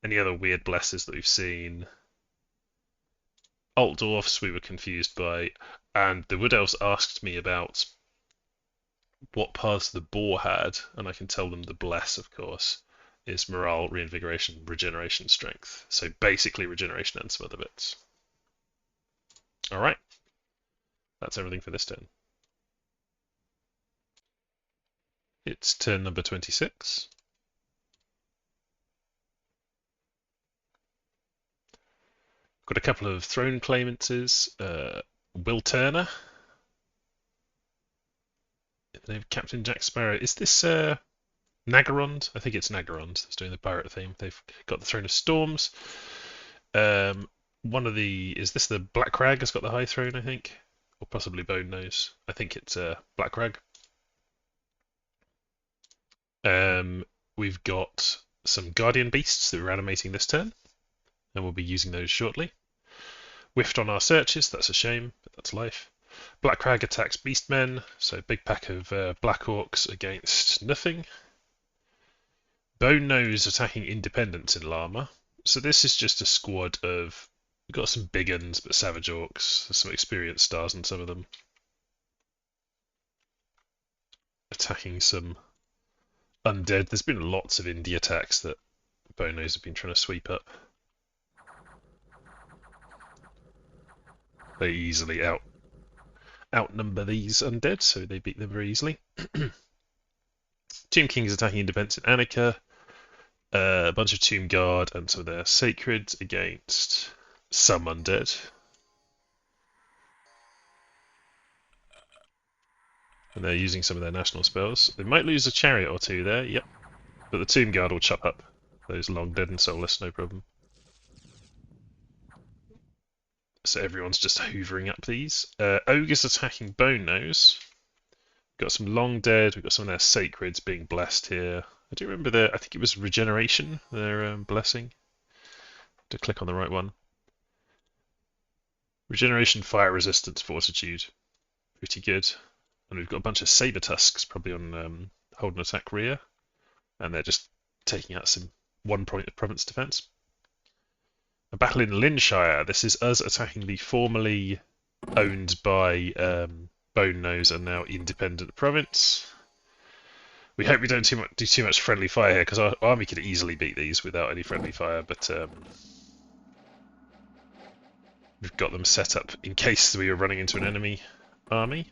A: Any other weird blesses that we've seen? Altdorfs we were confused by, and the Wood Elves asked me about what paths the boar had, and I can tell them the bless, of course, is morale, reinvigoration, regeneration, strength. So basically regeneration and some other bits. Alright. That's everything for this turn. It's turn number 26. Got a couple of throne claimances. Will Turner. In the name of Captain Jack Sparrow. Is this Nagarond? I think it's Nagarond that's doing the pirate theme. They've got the Throne of Storms. One of the... Is this the Black Crag has got the High Throne, I think? Or possibly Bone Nose. I think it's Black Crag. We've got some Guardian Beasts that we're animating this turn, and we'll be using those shortly. Whiffed on our searches, that's a shame, but that's life. Black Crag attacks Beastmen, so big pack of Black Orcs against nothing. Bone Nose attacking Independents in Llama. So this is just a squad of... We've got some big uns, but Savage Orcs. There's some experienced stars in some of them. Attacking some undead. There's been lots of indie attacks that Bone Nose have been trying to sweep up. They easily outnumber these undead, so they beat them very easily. Tomb King is attacking Independence in Annika. A bunch of Tomb Guard and some of their sacred against some undead. And they're using some of their national spells. They might lose a chariot or two there, yep. But the Tomb Guard will chop up those long dead and soulless, no problem. So everyone's just hoovering up these. Ogres attacking Bone Nose. Got some long dead, we've got some of their sacreds being blessed here. I do remember I think it was regeneration, their blessing. To click on the right one. Regeneration, fire resistance, fortitude. Pretty good. And we've got a bunch of saber tusks probably on hold and attack rear. And they're just taking out some 1 point of province defense. A battle in Linshire. This is us attacking the formerly owned by Bone Nose and now independent province. We hope we don't do too much friendly fire here, because our army could easily beat these without any friendly fire, but we've got them set up in case we are running into an enemy army.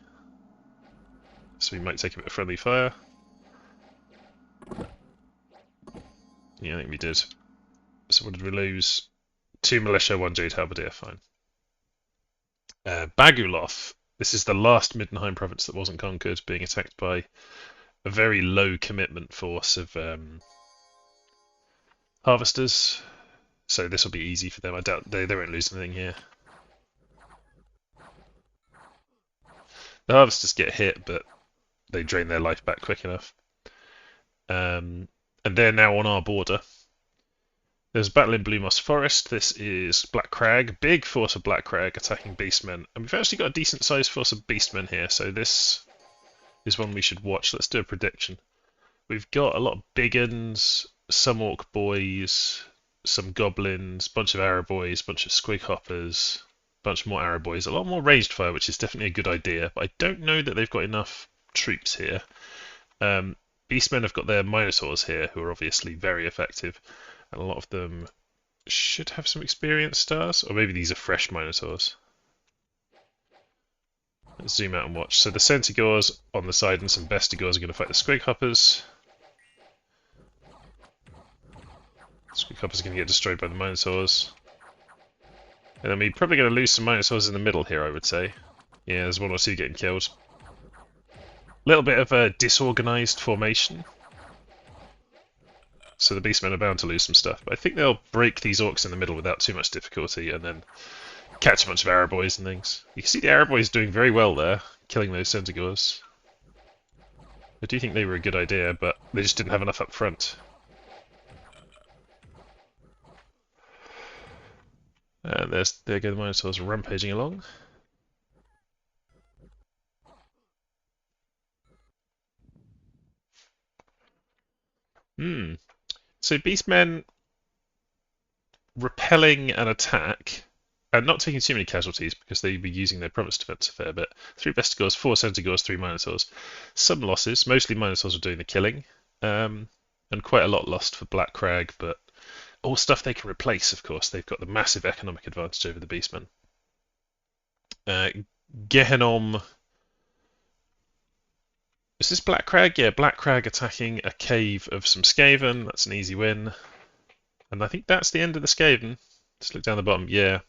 A: So we might take a bit of friendly fire. Yeah, I think we did. So what did we lose? 2 militia, 1 Jade Halberdier, fine. Baguloth. This is the last Middenheim province that wasn't conquered, being attacked by a very low commitment force of harvesters. So this will be easy for them. I doubt they won't lose anything here. The harvesters get hit, but they drain their life back quick enough. And they're now on our border. There's a battle in Blue Moss Forest. This is Black Crag, big force of Black Crag attacking Beastmen. And we've actually got a decent sized force of Beastmen here, so this is one we should watch. Let's do a prediction. We've got a lot of big uns, some Orc boys, some goblins, bunch of arrow boys, bunch of squig hoppers, bunch more arrow boys, a lot more ranged fire, which is definitely a good idea, but I don't know that they've got enough troops here. Beastmen have got their Minotaurs here, who are obviously very effective, and a lot of them should have some experience stars, or maybe these are fresh Minotaurs. Let's zoom out and watch. So the Centigores on the side and some Bestigores are going to fight the Squig Hoppers. Squig Hoppers are going to get destroyed by the Minotaurs. And then we're probably going to lose some Minotaurs in the middle here, I would say. Yeah, there's 1 or 2 getting killed. A little bit of a disorganized formation. So the Beastmen are bound to lose some stuff. But I think they'll break these Orcs in the middle without too much difficulty and then catch a bunch of arrow boys and things. You can see the arrow boys doing very well there, killing those Centigores. I do think they were a good idea, but they just didn't have enough up front. And there go the Minotaurs rampaging along. So Beastmen repelling an attack and not taking too many casualties because they'd be using their province defense a fair bit. 3 Bestigores, 4 Centigores, 3 Minotaurs. Some losses, mostly Minotaurs are doing the killing, and quite a lot lost for Black Crag, but all stuff they can replace, of course. They've got the massive economic advantage over the Beastmen. Gehenom. Is this Black Crag? Yeah, Black Crag attacking a cave of some Skaven. That's an easy win. And I think that's the end of the Skaven. Just look down the bottom. Yeah.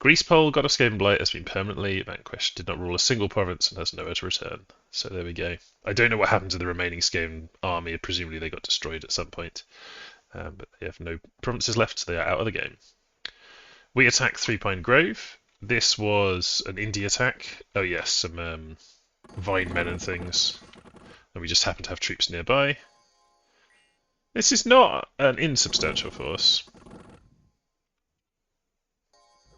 A: Greasepole, God of Skaven Blight, has been permanently vanquished. Did not rule a single province and has nowhere to return. So there we go. I don't know what happened to the remaining Skaven army. Presumably they got destroyed at some point. But they have no provinces left, so they are out of the game. We attack Three Pine Grove. This was an indie attack. Oh yes, some vine men and things. And we just happen to have troops nearby. This is not an insubstantial force.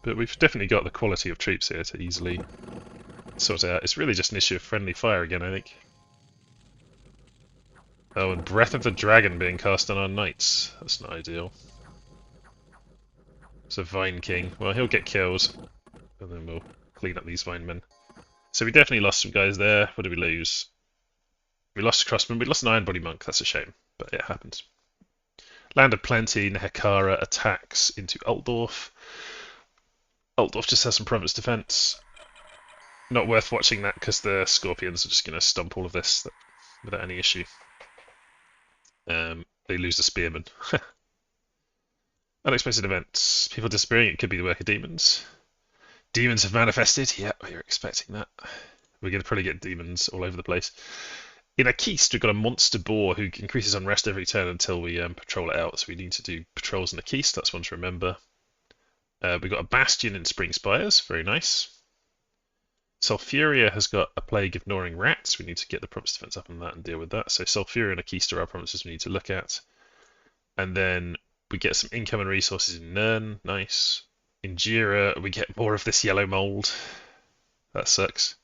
A: But we've definitely got the quality of troops here to easily sort it out. It's really just an issue of friendly fire again, I think. Oh, and Breath of the Dragon being cast on our knights. That's not ideal. It's a Vine King. Well, he'll get killed. And then we'll clean up these Vine Men. So we definitely lost some guys there. What did we lose? We lost a Crossman. We lost an Iron Body Monk. That's a shame. But it happens. Land of Plenty, Nehekara attacks into Altdorf. Altdorf just has some province defense. Not worth watching that because the Scorpions are just going to stomp all of this without any issue. They lose the Spearman. Unexpected events. People disappearing. It could be the work of demons. Demons have manifested. Yeah, we were expecting that. We're going to probably get demons all over the place. In a Keist, we've got a monster boar who increases unrest every turn until we patrol it out. So we need to do patrols in the Keist. That's one to remember. We've got a bastion in Spring Spires. Very nice. Sulfuria has got a plague of gnawing rats. We need to get the province defense up on that and deal with that. So Sulfuria and a Keist are our provinces we need to look at. And then we get some income and resources in Nern. Nice. In Jira, we get more of this yellow mold. That sucks.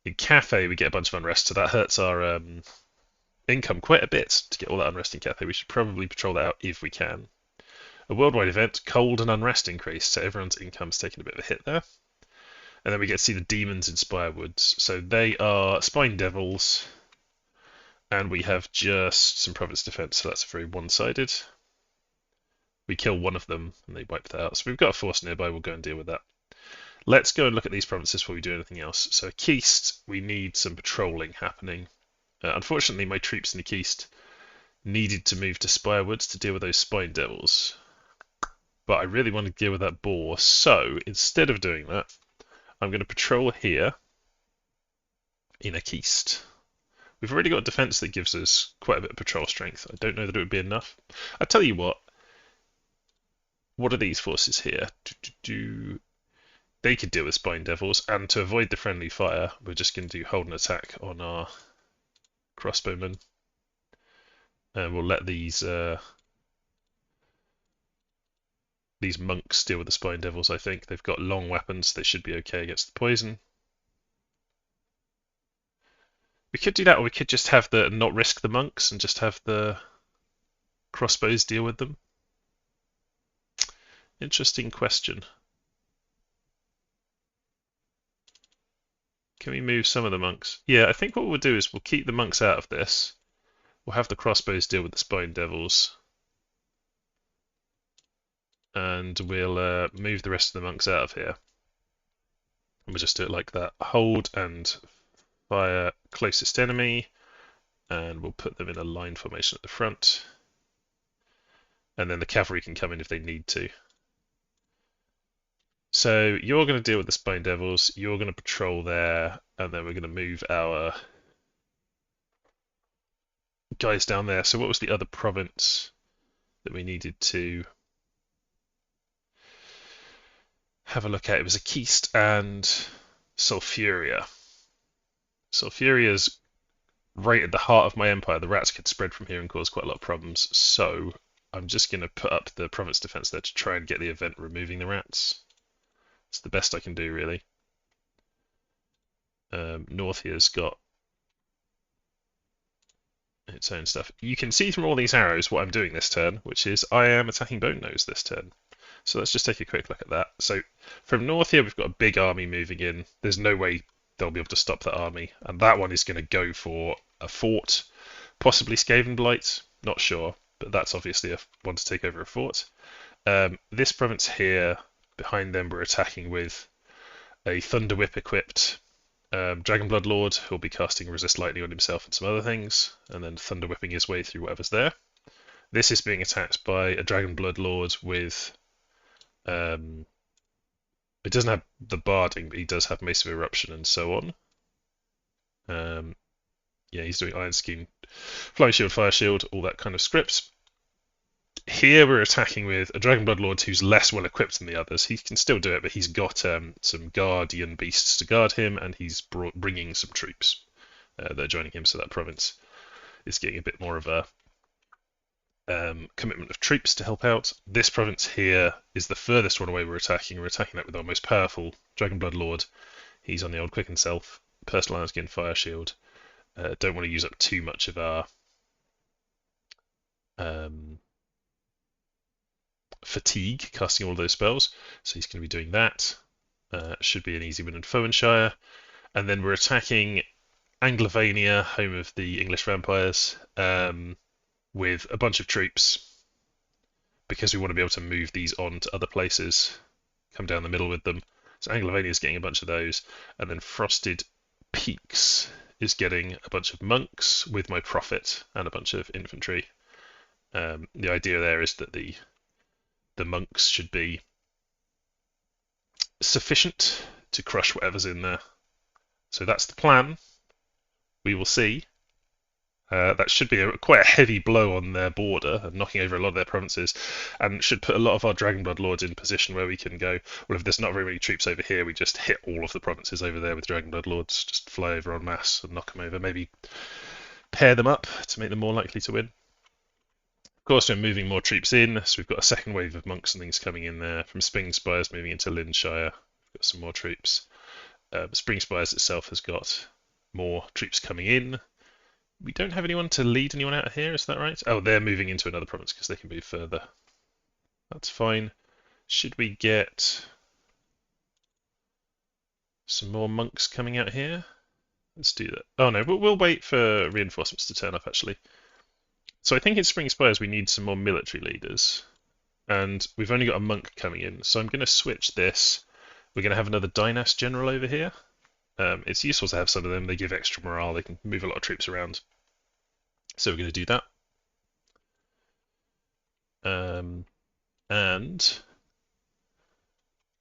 A: In Cathay, we get a bunch of unrest, so that hurts our income quite a bit to get all that unrest in Cathay. We should probably patrol that out if we can. A worldwide event, cold and unrest increase, so everyone's income's taking a bit of a hit there. And then we get to see the demons in Spirewoods. So they are Spine Devils, and we have just some province defense, so that's very one-sided. We kill one of them, and they wipe that out. So we've got a force nearby, we'll go and deal with that. Let's go and look at these provinces before we do anything else. So Keist, we need some patrolling happening. Unfortunately, my troops in the Keist needed to move to Spirewoods to deal with those Spine Devils. But I really want to deal with that boar, so instead of doing that, I'm going to patrol here in a Keist. We've already got a defense that gives us quite a bit of patrol strength. I don't know that it would be enough. I'll tell you what. What are these forces here? They could deal with Spine Devils, and to avoid the friendly fire, we're just going to do hold and attack on our crossbowmen. And we'll let these monks deal with the Spine Devils, I think. They've got long weapons, they should be okay against the poison. We could do that, or we could just have not risk the monks and just have the crossbows deal with them. Interesting question. Can we move some of the monks? Yeah, I think what we'll do is we'll keep the monks out of this. We'll have the crossbows deal with the Spine Devils. And we'll move the rest of the monks out of here. And we'll just do it like that. Hold and fire closest enemy. And we'll put them in a line formation at the front. And then the cavalry can come in if they need to. So you're going to deal with the Spine Devils, you're going to patrol there, and then we're going to move our guys down there. So what was the other province that we needed to have a look at? It was a Keist and Sulfuria. Sulfuria's right at the heart of my empire. The rats could spread from here and cause quite a lot of problems, so I'm just going to put up the province defense there to try and get the event removing the rats. It's the best I can do, really. North here's got its own stuff. You can see from all these arrows what I'm doing this turn, which is I am attacking Bone Nose this turn. So let's just take a quick look at that. So from north here, we've got a big army moving in. There's no way they'll be able to stop that army. And that one is going to go for a fort, possibly Skaven Blight, not sure. But that's obviously one to take over a fort. This province here, behind them, we're attacking with a Thunder Whip equipped Dragonblood Lord who'll be casting Resist Lightning on himself and some other things, and then Thunder Whipping his way through whatever's there. This is being attacked by a Dragonblood Lord with it doesn't have the Barding, but he does have Mace of Eruption and so on. Yeah, he's doing Iron Skin, Flying Shield, Fire Shield, all that kind of scripts. Here we're attacking with a Dragonblood Lord who's less well equipped than the others. He can still do it, but he's got some Guardian Beasts to guard him, and he's bringing some troops that are joining him, so that province is getting a bit more of a commitment of troops to help out. This province here is the furthest one away we're attacking. We're attacking that with our most powerful Dragonblood Lord. He's on the old Quicken Self, Personal Iron Skin, Fire Shield. Don't want to use up too much of our fatigue casting all those spells, so he's going to be doing that. Should be an easy win in Fowenshire. And then we're attacking Anglovania, home of the English vampires, with a bunch of troops because we want to be able to move these on to other places, come down the middle with them. So Anglovania is getting a bunch of those, and then Frosted Peaks is getting a bunch of monks with my Prophet and a bunch of infantry. The idea there is that the monks should be sufficient to crush whatever's in there. So that's the plan. We will see. That should be quite a heavy blow on their border and knocking over a lot of their provinces, and should put a lot of our Dragonblood lords in position where we can go, well, if there's not very many troops over here, we just hit all of the provinces over there with Dragonblood lords, just fly over en masse and knock them over, maybe pair them up to make them more likely to win. Of course, we're moving more troops in, so we've got a second wave of monks and things coming in there, from Spring Spires moving into Linshire. We've got some more troops. Spring Spires itself has got more troops coming in. We don't have anyone to lead anyone out of here, is that right? Oh, they're moving into another province because they can move further. That's fine. Should we get some more monks coming out here? Let's do that. Oh no, we'll wait for reinforcements to turn up actually. So I think in Spring Spires we need some more military leaders. And we've only got a monk coming in, so I'm going to switch this. We're going to have another Dynast general over here. It's useful to have some of them. They give extra morale. They can move a lot of troops around. So we're going to do that. And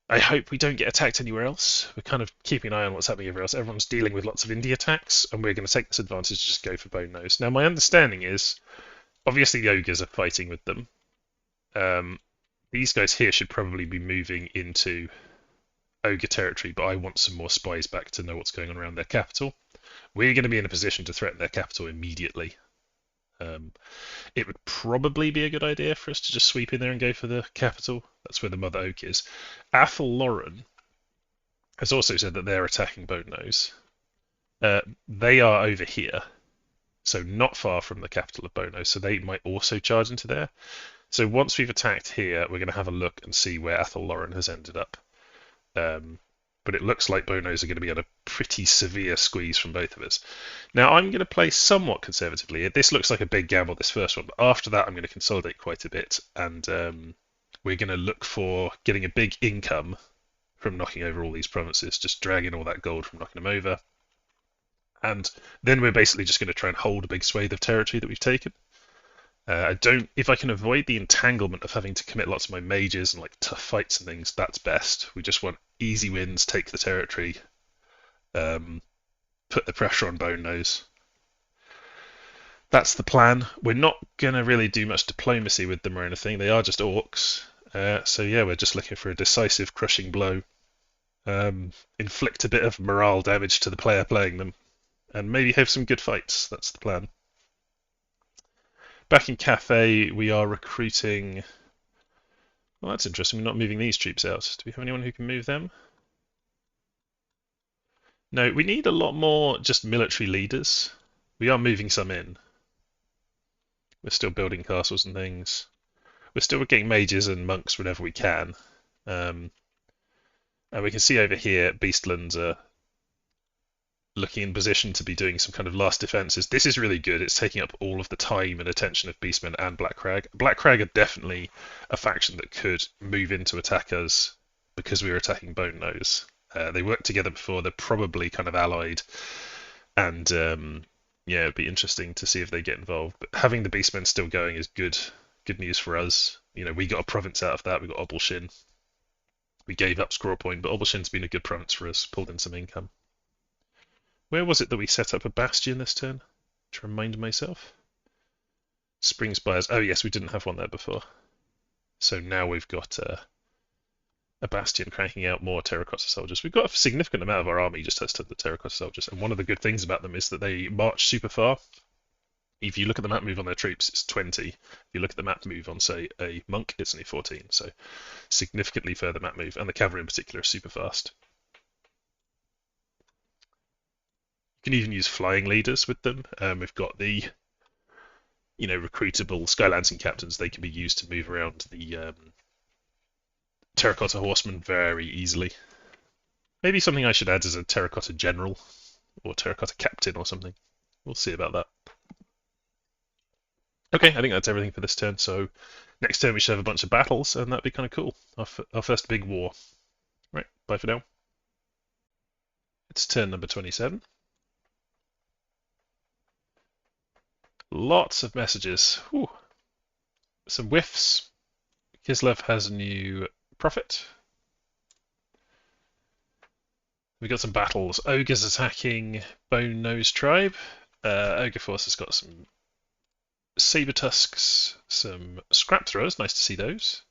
A: I hope we don't get attacked anywhere else. We're kind of keeping an eye on what's happening everywhere else. Everyone's dealing with lots of indie attacks, and we're going to take this advantage to just go for Bone Nose. Now, my understanding is, obviously the ogres are fighting with them. These guys here should probably be moving into ogre territory, but I want some more spies back to know what's going on around their capital. We're going to be in a position to threaten their capital immediately. It would probably be a good idea for us to just sweep in there and go for the capital. That's where the Mother Oak is. Athel Lauren has also said that they're attacking Bone Nose. They are over here, so not far from the capital of Bone Nose, so they might also charge into there. So once we've attacked here, we're going to have a look and see where Athel Lauren has ended up. But it looks like Bone Nose are going to be on a pretty severe squeeze from both of us. Now, I'm going to play somewhat conservatively. This looks like a big gamble, this first one, but after that I'm going to consolidate quite a bit, and we're going to look for getting a big income from knocking over all these provinces, just dragging all that gold from knocking them over. And then we're basically just going to try and hold a big swathe of territory that we've taken. If I can avoid the entanglement of having to commit lots of my mages and like tough fights and things, that's best. We just want easy wins, take the territory, put the pressure on Bone Nose. That's the plan. We're not going to really do much diplomacy with them or anything. They are just orcs. So yeah, we're just looking for a decisive, crushing blow. Inflict a bit of morale damage to the player playing them, and maybe have some good fights. That's the plan. Back in Cathay, we are recruiting... Well, that's interesting. We're not moving these troops out. Do we have anyone who can move them? No, we need a lot more just military leaders. We are moving some in. We're still building castles and things. We're still getting mages and monks whenever we can. And we can see over here, Beastlands are looking in position to be doing some kind of last defenses. This is really good. It's taking up all of the time and attention of Beastmen and Black Crag. Black Crag are definitely a faction that could move in to attack us because we were attacking Bone Nose. They worked together before. They're probably kind of allied, and yeah, it'd be interesting to see if they get involved. But having the Beastmen still going is good news for us. You know, we got a province out of that. We got Obelshin. We gave up Scroll Point, but Obelshin's been a good province for us. Pulled in some income. Where was it that we set up a bastion this turn? To remind myself. Spring Spires. Oh yes, we didn't have one there before. So now we've got a bastion cranking out more terracotta soldiers. We've got a significant amount of our army just has to the terracotta soldiers, and one of the good things about them is that they march super far. If you look at the map move on their troops, it's 20. If you look at the map move on, say, a monk, it's only 14. So significantly further map move, and the cavalry in particular is super fast. You can even use flying leaders with them. We've got the, recruitable Skylancing captains. They can be used to move around the terracotta horsemen very easily. Maybe something I should add is a terracotta general or terracotta captain or something. We'll see about that. Okay, I think that's everything for this turn. So next turn we should have a bunch of battles, and that'd be kind of cool. Our first big war. Right, bye for now. It's turn number 27. Lots of messages. Whew. Some whiffs. Kislev has a new prophet. We've got some battles. Ogres attacking Bone Nose Tribe. Ogre Force has got some saber tusks, some scrap throwers. Nice to see those.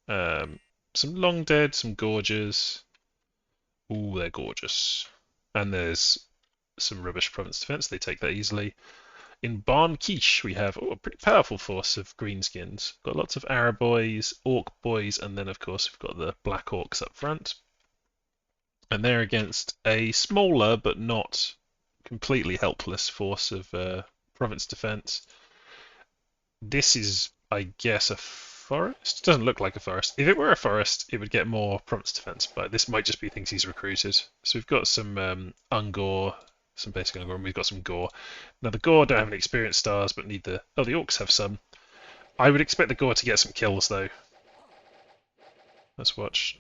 A: Some long dead, some gorges. Ooh, they're gorgeous. And there's some rubbish province defense. They take that easily. In Barn Quiche, we have a pretty powerful force of greenskins. Got lots of Arab boys, Orc boys, and then of course we've got the Black Orcs up front. And they're against a smaller but not completely helpless force of province defense. This is, I guess, a forest? It doesn't look like a forest. If it were a forest, it would get more province defense, but this might just be things he's recruited. So we've got some Ungor, some basic Ungor, and we've got some Gore. Now the Gore don't have any experience stars, but need the... Oh, the Orcs have some. I would expect the Gore to get some kills, though. Let's watch.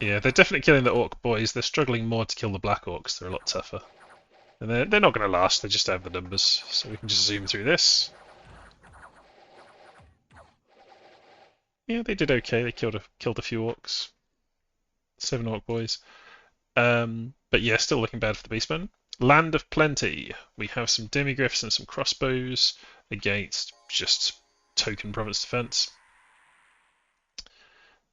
A: Yeah, they're definitely killing the Orc boys. They're struggling more to kill the Black Orcs. They're a lot tougher. And they're not going to last, they just have the numbers. So we can just zoom through this. Yeah, they did okay. They killed a few orcs. 7 orc boys. But yeah, still looking bad for the beastmen. Land of Plenty. We have some demigriffs and some crossbows against just token province defense.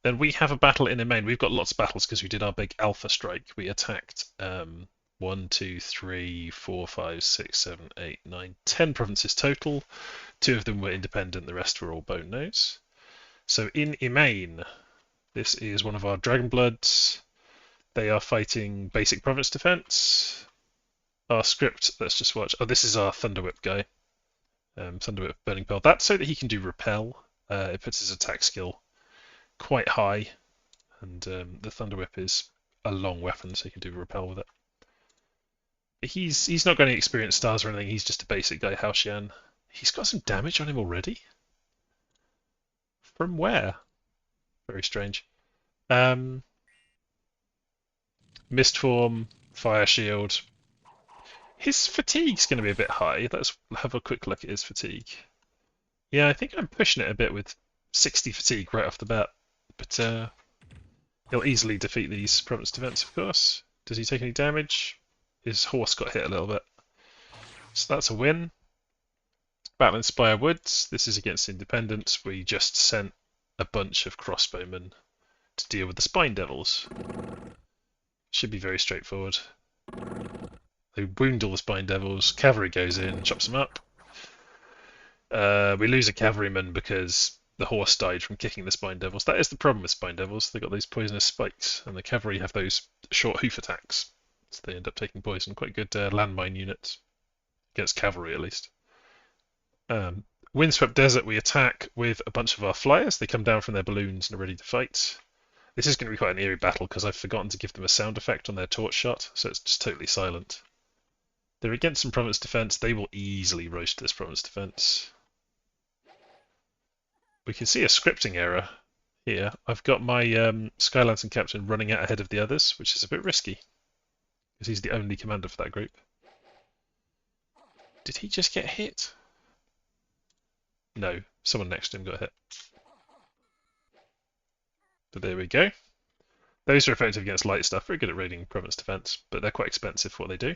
A: Then we have a battle in Emain. We've got lots of battles because we did our big alpha strike. We attacked 1, 2, 3, 4, 5, 6, 7, 8, 9, 10 provinces total. 2 of them were independent, the rest were all bone nose. So in Emain, this is one of our Dragonbloods. They are fighting basic province defense. Our script, let's just watch. Oh, this is our Thunderwhip guy. Thunderwhip Burning Pearl. That's so that he can do repel. It puts his attack skill quite high. And the Thunderwhip is a long weapon, so he can do repel with it. He's not got any experience stars or anything. He's just a basic guy, Haoshan. He's got some damage on him already. From where? Very strange. Mist form, fire shield. His fatigue's going to be a bit high. Let's have a quick look at his fatigue. Yeah, I think I'm pushing it a bit with 60 fatigue right off the bat. But he'll easily defeat these province defense, of course. Does he take any damage? His horse got hit a little bit. So that's a win. Battle in Spire Woods. This is against Independents. We just sent a bunch of crossbowmen to deal with the Spine Devils. Should be very straightforward. They wound all the Spine Devils. Cavalry goes in, chops them up. We lose a cavalryman because the horse died from kicking the Spine Devils. That is the problem with Spine Devils. They've got those poisonous spikes, and the cavalry have those short hoof attacks. So they end up taking poison. Quite good landmine units. Against cavalry, at least. Windswept Desert, we attack with a bunch of our flyers. They come down from their balloons and are ready to fight. This is going to be quite an eerie battle because I've forgotten to give them a sound effect on their torch shot, so it's just totally silent. They're against some province defense. They will easily roast this province defense. We can see a scripting error here. I've got my Skylancer captain running out ahead of the others, which is a bit risky because he's the only commander for that group. Did he just get hit? No, someone next to him got hit. So there we go. Those are effective against light stuff. Very good at raiding province defense, but they're quite expensive for what they do.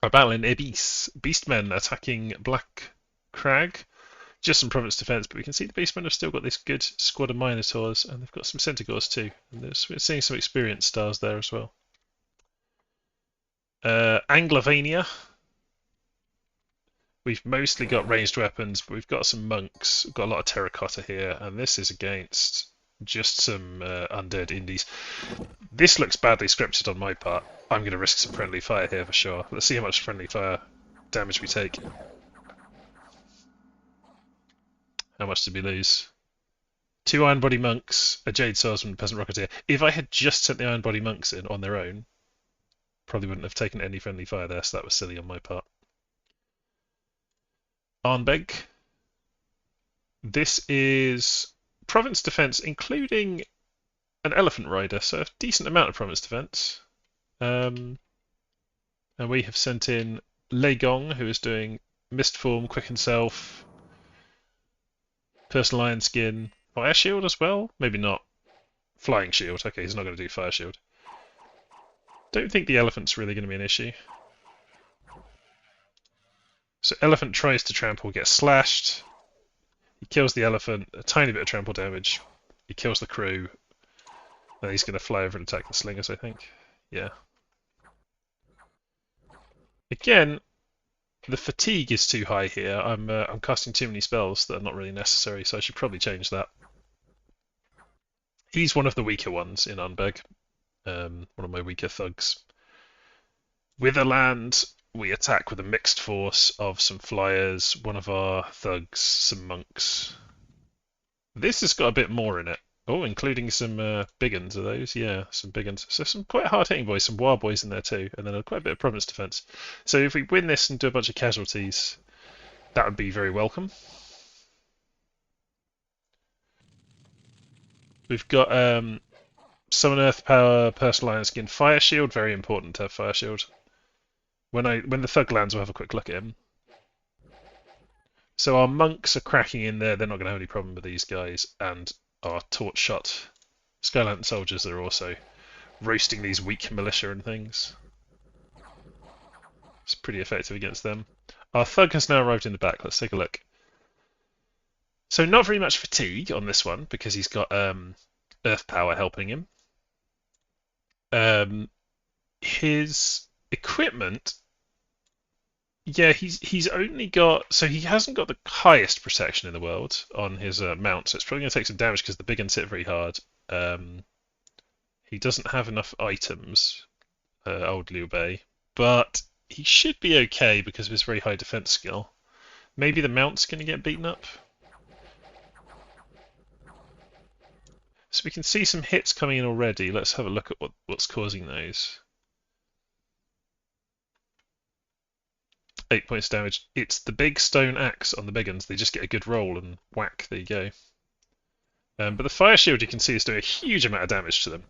A: Our battle in Ibis. Beastmen attacking Black Crag. Just some province defense, but we can see the Beastmen have still got this good squad of Minotaurs, and they've got some Centaurs too. And we're seeing some experience stars there as well. Anglovania. We've mostly got ranged weapons, but we've got some monks. We've got a lot of terracotta here, and this is against just some undead indies. This looks badly scripted on my part. I'm going to risk some friendly fire here for sure. Let's see how much friendly fire damage we take. How much did we lose? 2 Iron Body Monks, a Jade Swordsman, Peasant Rocketeer. If I had just sent the Iron Body Monks in on their own, probably wouldn't have taken any friendly fire there, so that was silly on my part. Arnbeg. This is province defense, including an elephant rider, so a decent amount of province defense. And we have sent in Legong, who is doing Mist Form, Quicken Self, Personal Iron Skin, Fire Shield as well? Maybe not. Flying Shield. Okay, he's not going to do Fire Shield. Don't think the elephant's really going to be an issue. So elephant tries to trample, gets slashed. He kills the elephant, a tiny bit of trample damage. He kills the crew. And he's going to fly over and attack the slingers, I think. Yeah. Again, the fatigue is too high here. I'm casting too many spells that are not really necessary, so I should probably change that. He's one of the weaker ones in Unbeg. One of my weaker thugs. Witherland, we attack with a mixed force of some flyers, one of our thugs, some monks. This has got a bit more in it. Oh, including some big uns, are those? Yeah, some big uns. So some quite hard-hitting boys, some wild boys in there too, and then quite a bit of province defense. So if we win this and do a bunch of casualties, that would be very welcome. We've got Summon Earth Power, Personal Iron Skin, Fire Shield. Very important to have Fire Shield. When the thug lands, we'll have a quick look at him. So our monks are cracking in there. They're not going to have any problem with these guys, and our torch shot Skylantern soldiers are also roasting these weak militia and things. It's pretty effective against them. Our thug has now arrived in the back. Let's take a look. So not very much fatigue on this one because he's got earth power helping him. His equipment, yeah, he's only got, so he hasn't got the highest protection in the world on his mount, so it's probably going to take some damage because the big ones hit very hard. He doesn't have enough items, old Liu Bei, but he should be okay because of his very high defense skill. Maybe the mount's going to get beaten up. So we can see some hits coming in already. Let's have a look at what's causing those. 8 points damage. It's the big stone axe on the big ones. They just get a good roll and whack, there you go. But the fire shield you can see is doing a huge amount of damage to them.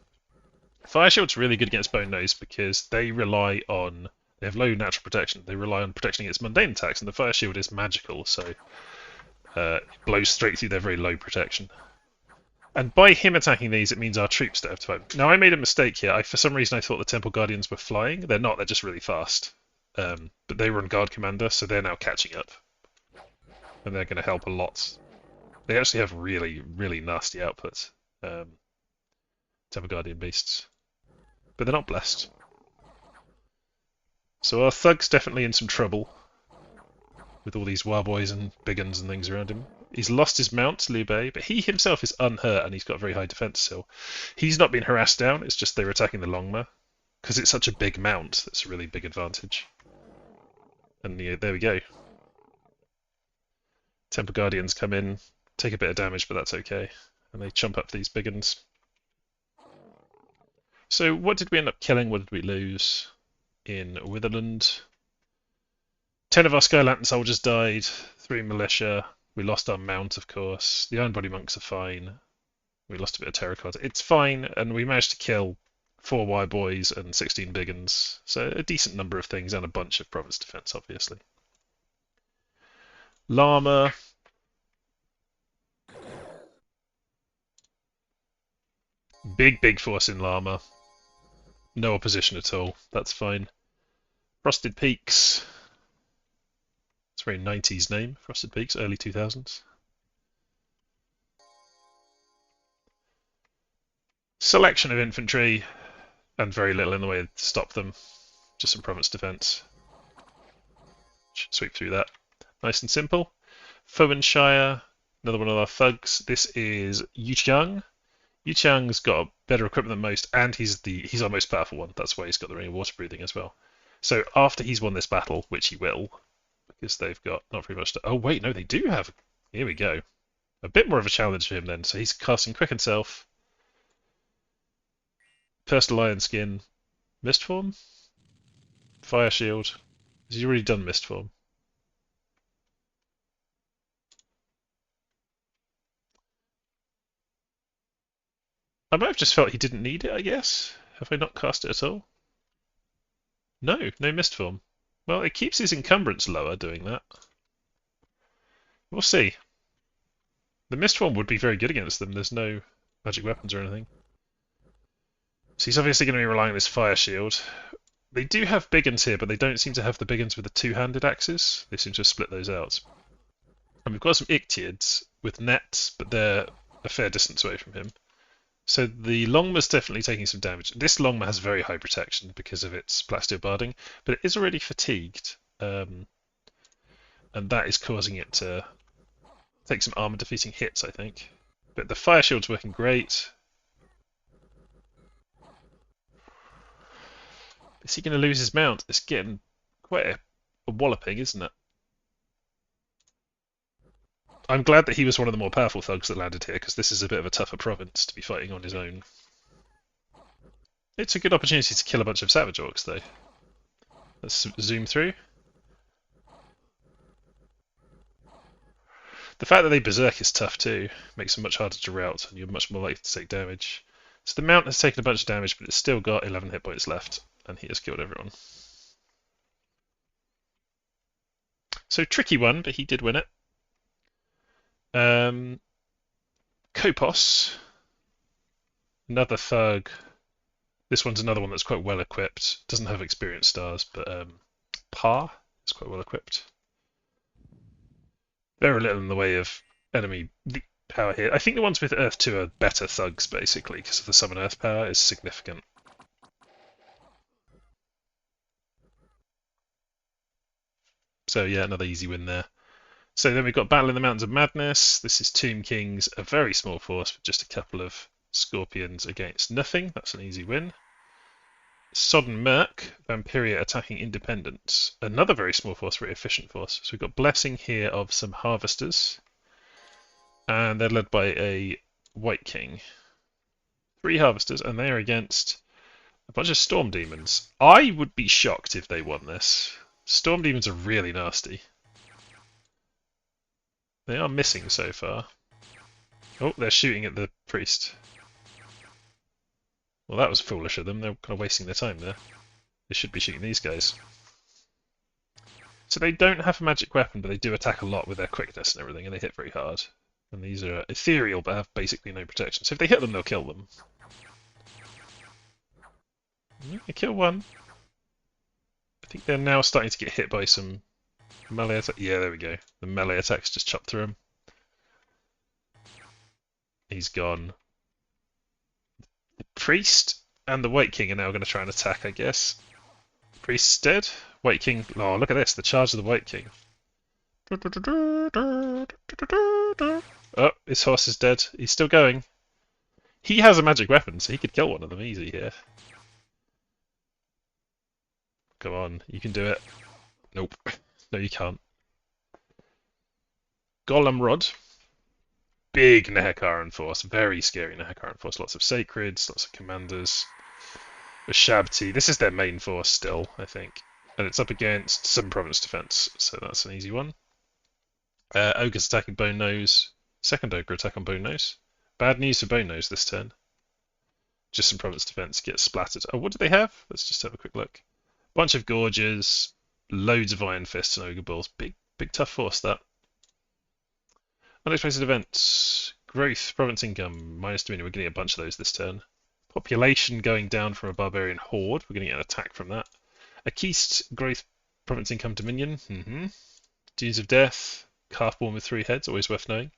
A: Fire shield's really good against bone nose because they have low natural protection. They rely on protection against mundane attacks, and the fire shield is magical, so it blows straight through their very low protection. And by him attacking these, it means our troops don't have to fight. Now, I made a mistake here. For some reason, I thought the Temple Guardians were flying. They're not. They're just really fast. But they were on Guard Commander, so they're now catching up. And they're going to help a lot. They actually have really, really nasty outputs. Temple Guardian beasts. But they're not blessed. So our thug's definitely in some trouble. With all these warboys and big uns and things around him. He's lost his mount, Liu Bei, but he himself is unhurt and he's got a very high defense still. He's not been harassed down, it's just they're attacking the Longma. Because it's such a big mount, that's a really big advantage. And yeah, there we go. Temple Guardians come in, take a bit of damage, but that's okay. And they chump up these big uns. So what did we end up killing? What did we lose in Witherland? 10 of our Skylantern soldiers died, 3 militia. We lost our mount, of course. The Iron Body monks are fine. We lost a bit of terracotta. It's fine, and we managed to kill 4 wire boys and 16 big uns. So a decent number of things and a bunch of province defense, obviously. Llama. Big force in Llama. No opposition at all. That's fine. Frosted Peaks. It's a very 90s name, Frosted Peaks, early 2000s. Selection of infantry, and very little in the way to stop them. Just some province defense. Should sweep through that. Nice and simple. Fowenshire, another one of our thugs. This is Yuqiang. Yuqiang's got better equipment than most, and he's our most powerful one. That's why he's got the ring of water breathing as well. So after he's won this battle, which he will, because they've got not very much to... Oh, wait, no, they do have... Here we go. A bit more of a challenge for him then. So he's casting Quicken Self. Personal Iron Skin. Mist Form? Fire Shield. Has he already done Mist Form? I might have just felt he didn't need it, I guess. Have I not cast it at all? No Mist Form. Well, it keeps his encumbrance lower doing that. We'll see. The Mist Form would be very good against them. There's no magic weapons or anything. So he's obviously going to be relying on this fire shield. They do have big uns here, but they don't seem to have the big uns with the two-handed axes. They seem to have split those out. And we've got some Ictiids with nets, but they're a fair distance away from him. So the Longma's definitely taking some damage. This Longma has very high protection because of its plasteel barding, but it is already fatigued. And that is causing it to take some armor-defeating hits, I think. But the fire shield's working great. Is he going to lose his mount? It's getting quite a walloping, isn't it? I'm glad that he was one of the more powerful thugs that landed here, because this is a bit of a tougher province to be fighting on his own. It's a good opportunity to kill a bunch of Savage Orcs, though. Let's zoom through. The fact that they berserk is tough too. Makes them much harder to rout, and you're much more likely to take damage. So the mount has taken a bunch of damage, but it's still got 11 hit points left, and he has killed everyone. So tricky one, but he did win it. Kopos, another thug. This one's another one that's quite well equipped. Doesn't have experience stars, but Par is quite well equipped. Very little in the way of enemy power here. I think the ones with Earth 2 are better thugs, basically, because of the summon Earth power is significant. So yeah, another easy win there. So then we've got Battle in the Mountains of Madness. This is Tomb Kings, a very small force with just a couple of Scorpions against nothing. That's an easy win. Sodden Merc, Vampiria attacking Independence. Another very small force, very efficient force. So we've got Blessing here of some Harvesters. And they're led by a White King. 3 Harvesters, and they are against a bunch of Storm Demons. I would be shocked if they won this. Storm Demons are really nasty. They are missing so far. Oh, they're shooting at the priest. Well, that was foolish of them. They're kind of wasting their time there. They should be shooting these guys. So they don't have a magic weapon, but they do attack a lot with their quickness and everything, and they hit very hard. And these are ethereal, but have basically no protection. So if they hit them, they'll kill them. I kill one. I think they're now starting to get hit by some melee attack. Yeah, there we go. The melee attacks just chopped through him. He's gone. The priest and the White King are now going to try and attack, I guess. Priest's dead. White King. Oh, look at this. The charge of the White King. Oh, his horse is dead. He's still going. He has a magic weapon, so he could kill one of them easy here. Come on, you can do it. Nope. No, you can't. Golem Rod. Big Nehekaran force. Very scary Nehekaran force. Lots of Sacreds, lots of Commanders. Shabti. This is their main force still, I think. And it's up against some Province Defense, so that's an easy one. Ogre's attacking Bone Nose. Second Ogre attack on Bone Nose. Bad news for Bone Nose this turn. Just some Province Defense gets splattered. Oh, what do they have? Let's just have a quick look. Bunch of Gorges, loads of Iron Fists and Ogre Bulls. Big tough force, that. Unexpected events. Growth, Province Income, -2. We're going to get a bunch of those this turn. Population going down from a Barbarian Horde. We're going to get an attack from that. Akist, Growth, Province Income, Dominion. Dunes of Death. Calfborn with 3 heads, always worth knowing.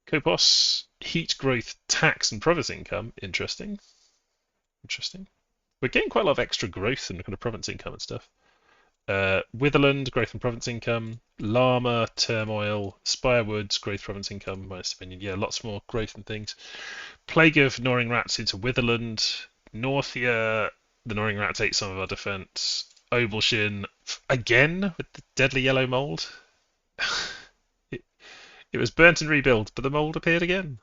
A: Kopos, Heat, Growth, Tax, and Province Income. Interesting. We're getting quite a lot of extra growth and kind of Province Income and stuff. Witherland, Growth and Province Income. Llama, Turmoil. Spirewoods, Growth, Province Income, -opinion. Yeah, lots more growth and things. Plague of Gnawing Rats into Witherland. Northia, the Gnawing Rats ate some of our defense. Obalshin, again with the deadly yellow mold. It was burnt and rebuilt, but the mold appeared again.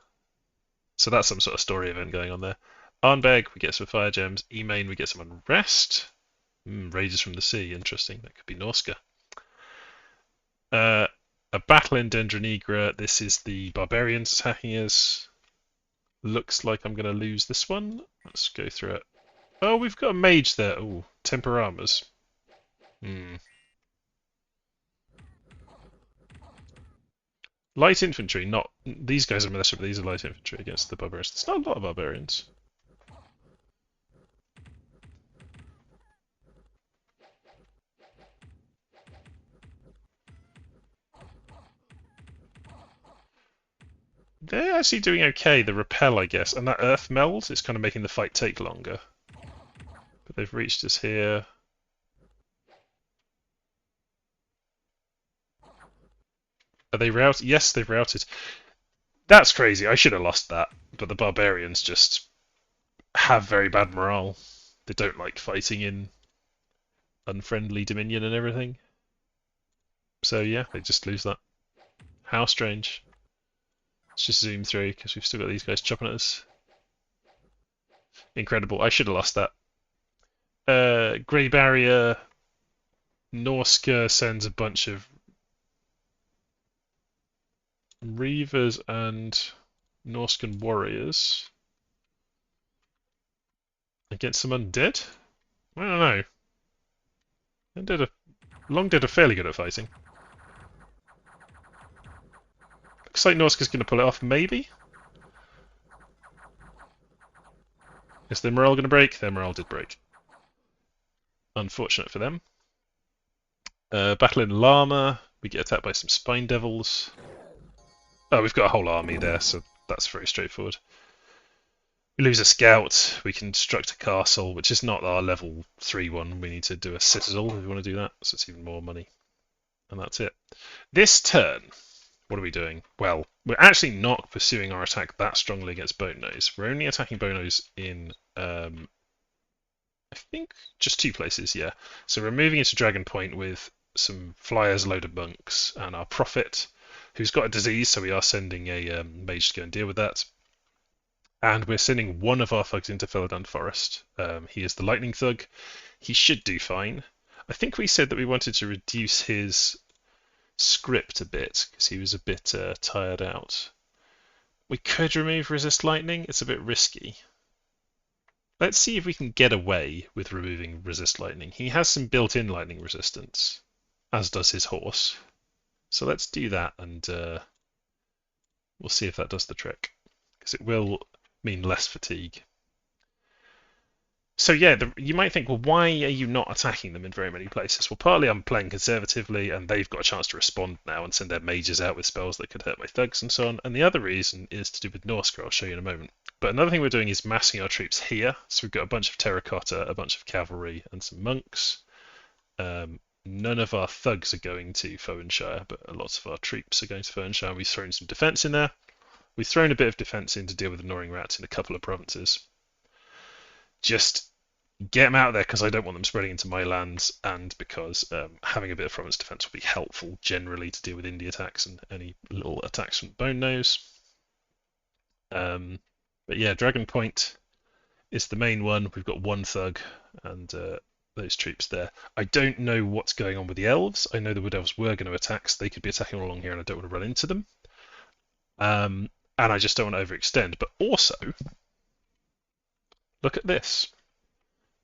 A: So that's some sort of story event going on there. Arnbeg, we get some fire gems. Emain, we get some unrest. Rages from the sea, interesting. That could be Norska. A battle in Dendronegra. This is the barbarians attacking us. Looks like I'm going to lose this one. Let's go through it. Oh, we've got a mage there. Oh, Temperamas. Light infantry, not... These guys are militia, but these are light infantry against the barbarians. There's not a lot of barbarians. They're actually doing okay. The repel, I guess, and that earth meld is kind of making the fight take longer. But they've reached us here. Are they routed? Yes, they've routed. That's crazy. I should have lost that. But the barbarians just have very bad morale. They don't like fighting in unfriendly Dominion and everything. So yeah, they just lose that. How strange. Let's just zoom through because we've still got these guys chopping at us. Incredible. I should have lost that. Grey Barrier. Norska sends a bunch of Reavers and Norscan warriors against some undead? I don't know. Long-dead are fairly good at fighting. Looks like Norska's going to pull it off, maybe? Is their morale going to break? Their morale did break. Unfortunate for them. Battle in Llama. We get attacked by some Spine Devils. Oh, we've got a whole army there, so that's very straightforward. We lose a scout. We construct a castle, which is not our level 3 one. We need to do a citadel if we want to do that, so it's even more money. And that's it. This turn, what are we doing? Well, we're actually not pursuing our attack that strongly against Bone Nose. We're only attacking Bone Nose in, I think, just 2 places, yeah. So we're moving into Dragon Point with some flyers, a load of monks, and our prophet, who's got a disease, so we are sending a mage to go and deal with that. And we're sending one of our thugs into Felidand Forest. He is the lightning thug. He should do fine. I think we said that we wanted to reduce his script a bit because he was a bit tired out. We could remove resist lightning. It's a bit risky. Let's see if we can get away with removing resist lightning. He has some built-in lightning resistance, as does his horse. So let's do that, and we'll see if that does the trick, because it will mean less fatigue. So yeah, you might think, well, why are you not attacking them in very many places? Well, partly I'm playing conservatively, and they've got a chance to respond now and send their mages out with spells that could hurt my thugs and so on. And the other reason is to do with Norska, I'll show you in a moment. But another thing we're doing is massing our troops here. So we've got a bunch of terracotta, a bunch of cavalry, and some monks. None of our thugs are going to Fowenshire, but lots of our troops are going to Fowenshire. We've thrown some defence in there. We've thrown a bit of defence in to deal with the gnawing rats in a couple of provinces. Just get them out there because I don't want them spreading into my lands, and because having a bit of province defence will be helpful generally to deal with indie attacks and any little attacks from Bone Nose. But yeah, Dragon Point is the main one. We've got one thug and those troops there. I don't know what's going on with the elves. I know the Wood Elves were going to attack, so they could be attacking all along here, and I don't want to run into them. And I just don't want to overextend. But also, look at this.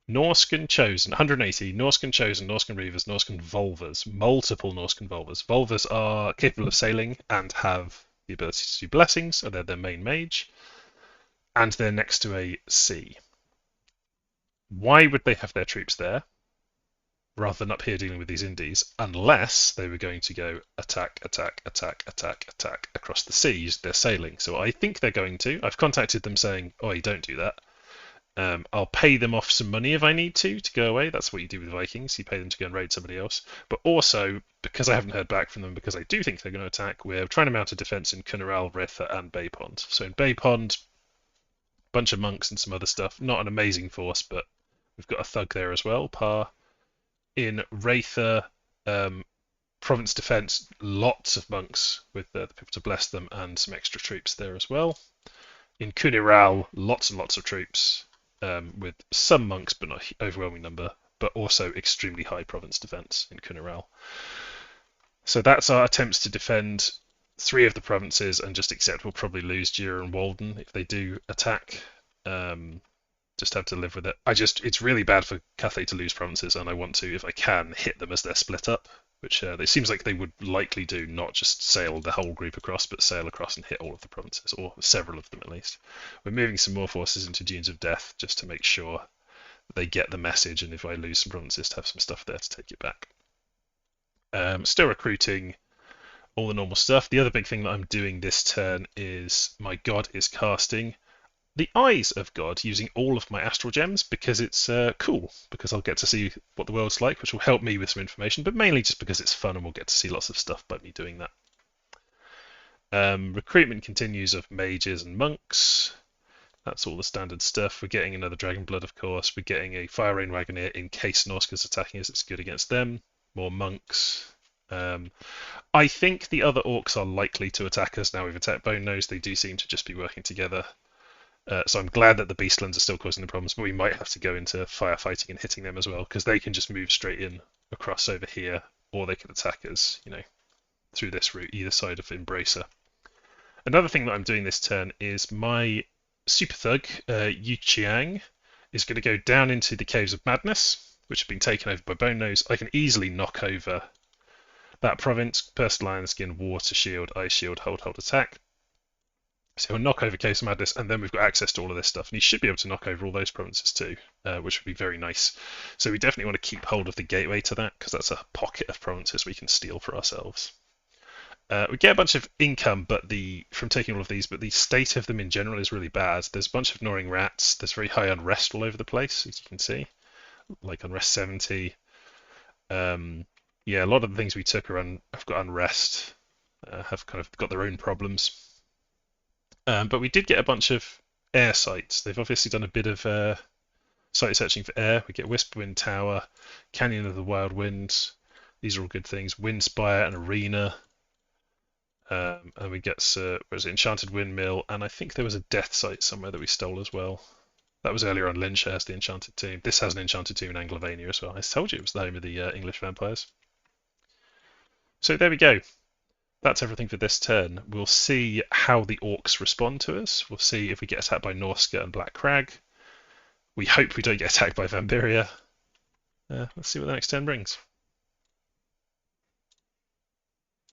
A: Norscan Chosen, 180, Norscan Chosen, Norscan Reavers, Norscan Volvers, multiple Norscan Volvers. Volvers are capable of sailing and have the ability to do blessings, and they're their main mage. And they're next to a sea. Why would they have their troops there, rather than up here dealing with these indies, unless they were going to go attack, attack, attack, attack, attack across the seas? They're sailing. So I think they're going to. I've contacted them saying, "Oi, don't do that." I'll pay them off some money if I need to go away. That's what you do with Vikings. You pay them to go and raid somebody else. But also, because I haven't heard back from them, because I do think they're going to attack, we're trying to mount a defence in Cunneral, Retha, and Bay Pond. So in Bay Pond, a bunch of monks and some other stuff. Not an amazing force, but we've got a thug there as well, Par. In Retha, province defence, lots of monks with the people to bless them, and some extra troops there as well. In Cunneral, lots and lots of troops. With some monks, but not an overwhelming number, but also extremely high province defence in Cunneral. So that's our attempts to defend 3 of the provinces, and just accept we'll probably lose Jura and Walden if they do attack. Just have to live with it. It's really bad for Cathay to lose provinces, and I want to, if I can, hit them as they're split up, which it seems like they would likely do, not just sail the whole group across, but sail across and hit all of the provinces, or several of them at least. We're moving some more forces into Dunes of Death, just to make sure that they get the message, and if I lose some provinces, to have some stuff there to take it back. Still recruiting all the normal stuff. The other big thing that I'm doing this turn is my god is casting the Eyes of God using all of my astral gems because it's cool, because I'll get to see what the world's like, which will help me with some information, but mainly just because it's fun and we'll get to see lots of stuff by me doing that. Recruitment continues of mages and monks. That's all the standard stuff. We're getting another Dragon Blood, of course. We're getting a Fire Rain Wagoneer in case Norsca's attacking us. It's good against them. More monks. I think the other orcs are likely to attack us now we've attacked Bone Nose. They do seem to just be working together. So I'm glad that the Beastlands are still causing the problems, but we might have to go into firefighting and hitting them as well, because they can just move straight in across over here, or they can attack us, through this route, either side of Embracer. Another thing that I'm doing this turn is my super thug, Yu Qiang, is going to go down into the Caves of Madness, which have been taken over by Bone Nose. I can easily knock over that province, Burst Lion Skin, Water Shield, Ice Shield, Hold, Attack. So he'll knock over Caves of Madness, and then we've got access to all of this stuff. And he should be able to knock over all those provinces too, which would be very nice. So we definitely want to keep hold of the gateway to that, because that's a pocket of provinces we can steal for ourselves. We get a bunch of income from taking all of these, but the state of them in general is really bad. There's a bunch of gnawing rats. There's very high unrest all over the place, as you can see, like unrest 70. Yeah, a lot of the things we took have got unrest, have kind of got their own problems. But we did get a bunch of air sites. They've obviously done a bit of site searching for air. We get Wind Tower, Canyon of the Wild Winds. These are all good things. Windspire and Arena. And we get Enchanted Windmill, and I think there was a death site somewhere that we stole as well. That was earlier on. Lynch has the Enchanted Tomb. This has an Enchanted Tomb in Anglovania as well. I told you it was the home of the English vampires. So there we go. That's everything for this turn. We'll see how the orcs respond to us. We'll see if we get attacked by Norsca and Black Crag. We hope we don't get attacked by Vampiria. Let's see what the next turn brings.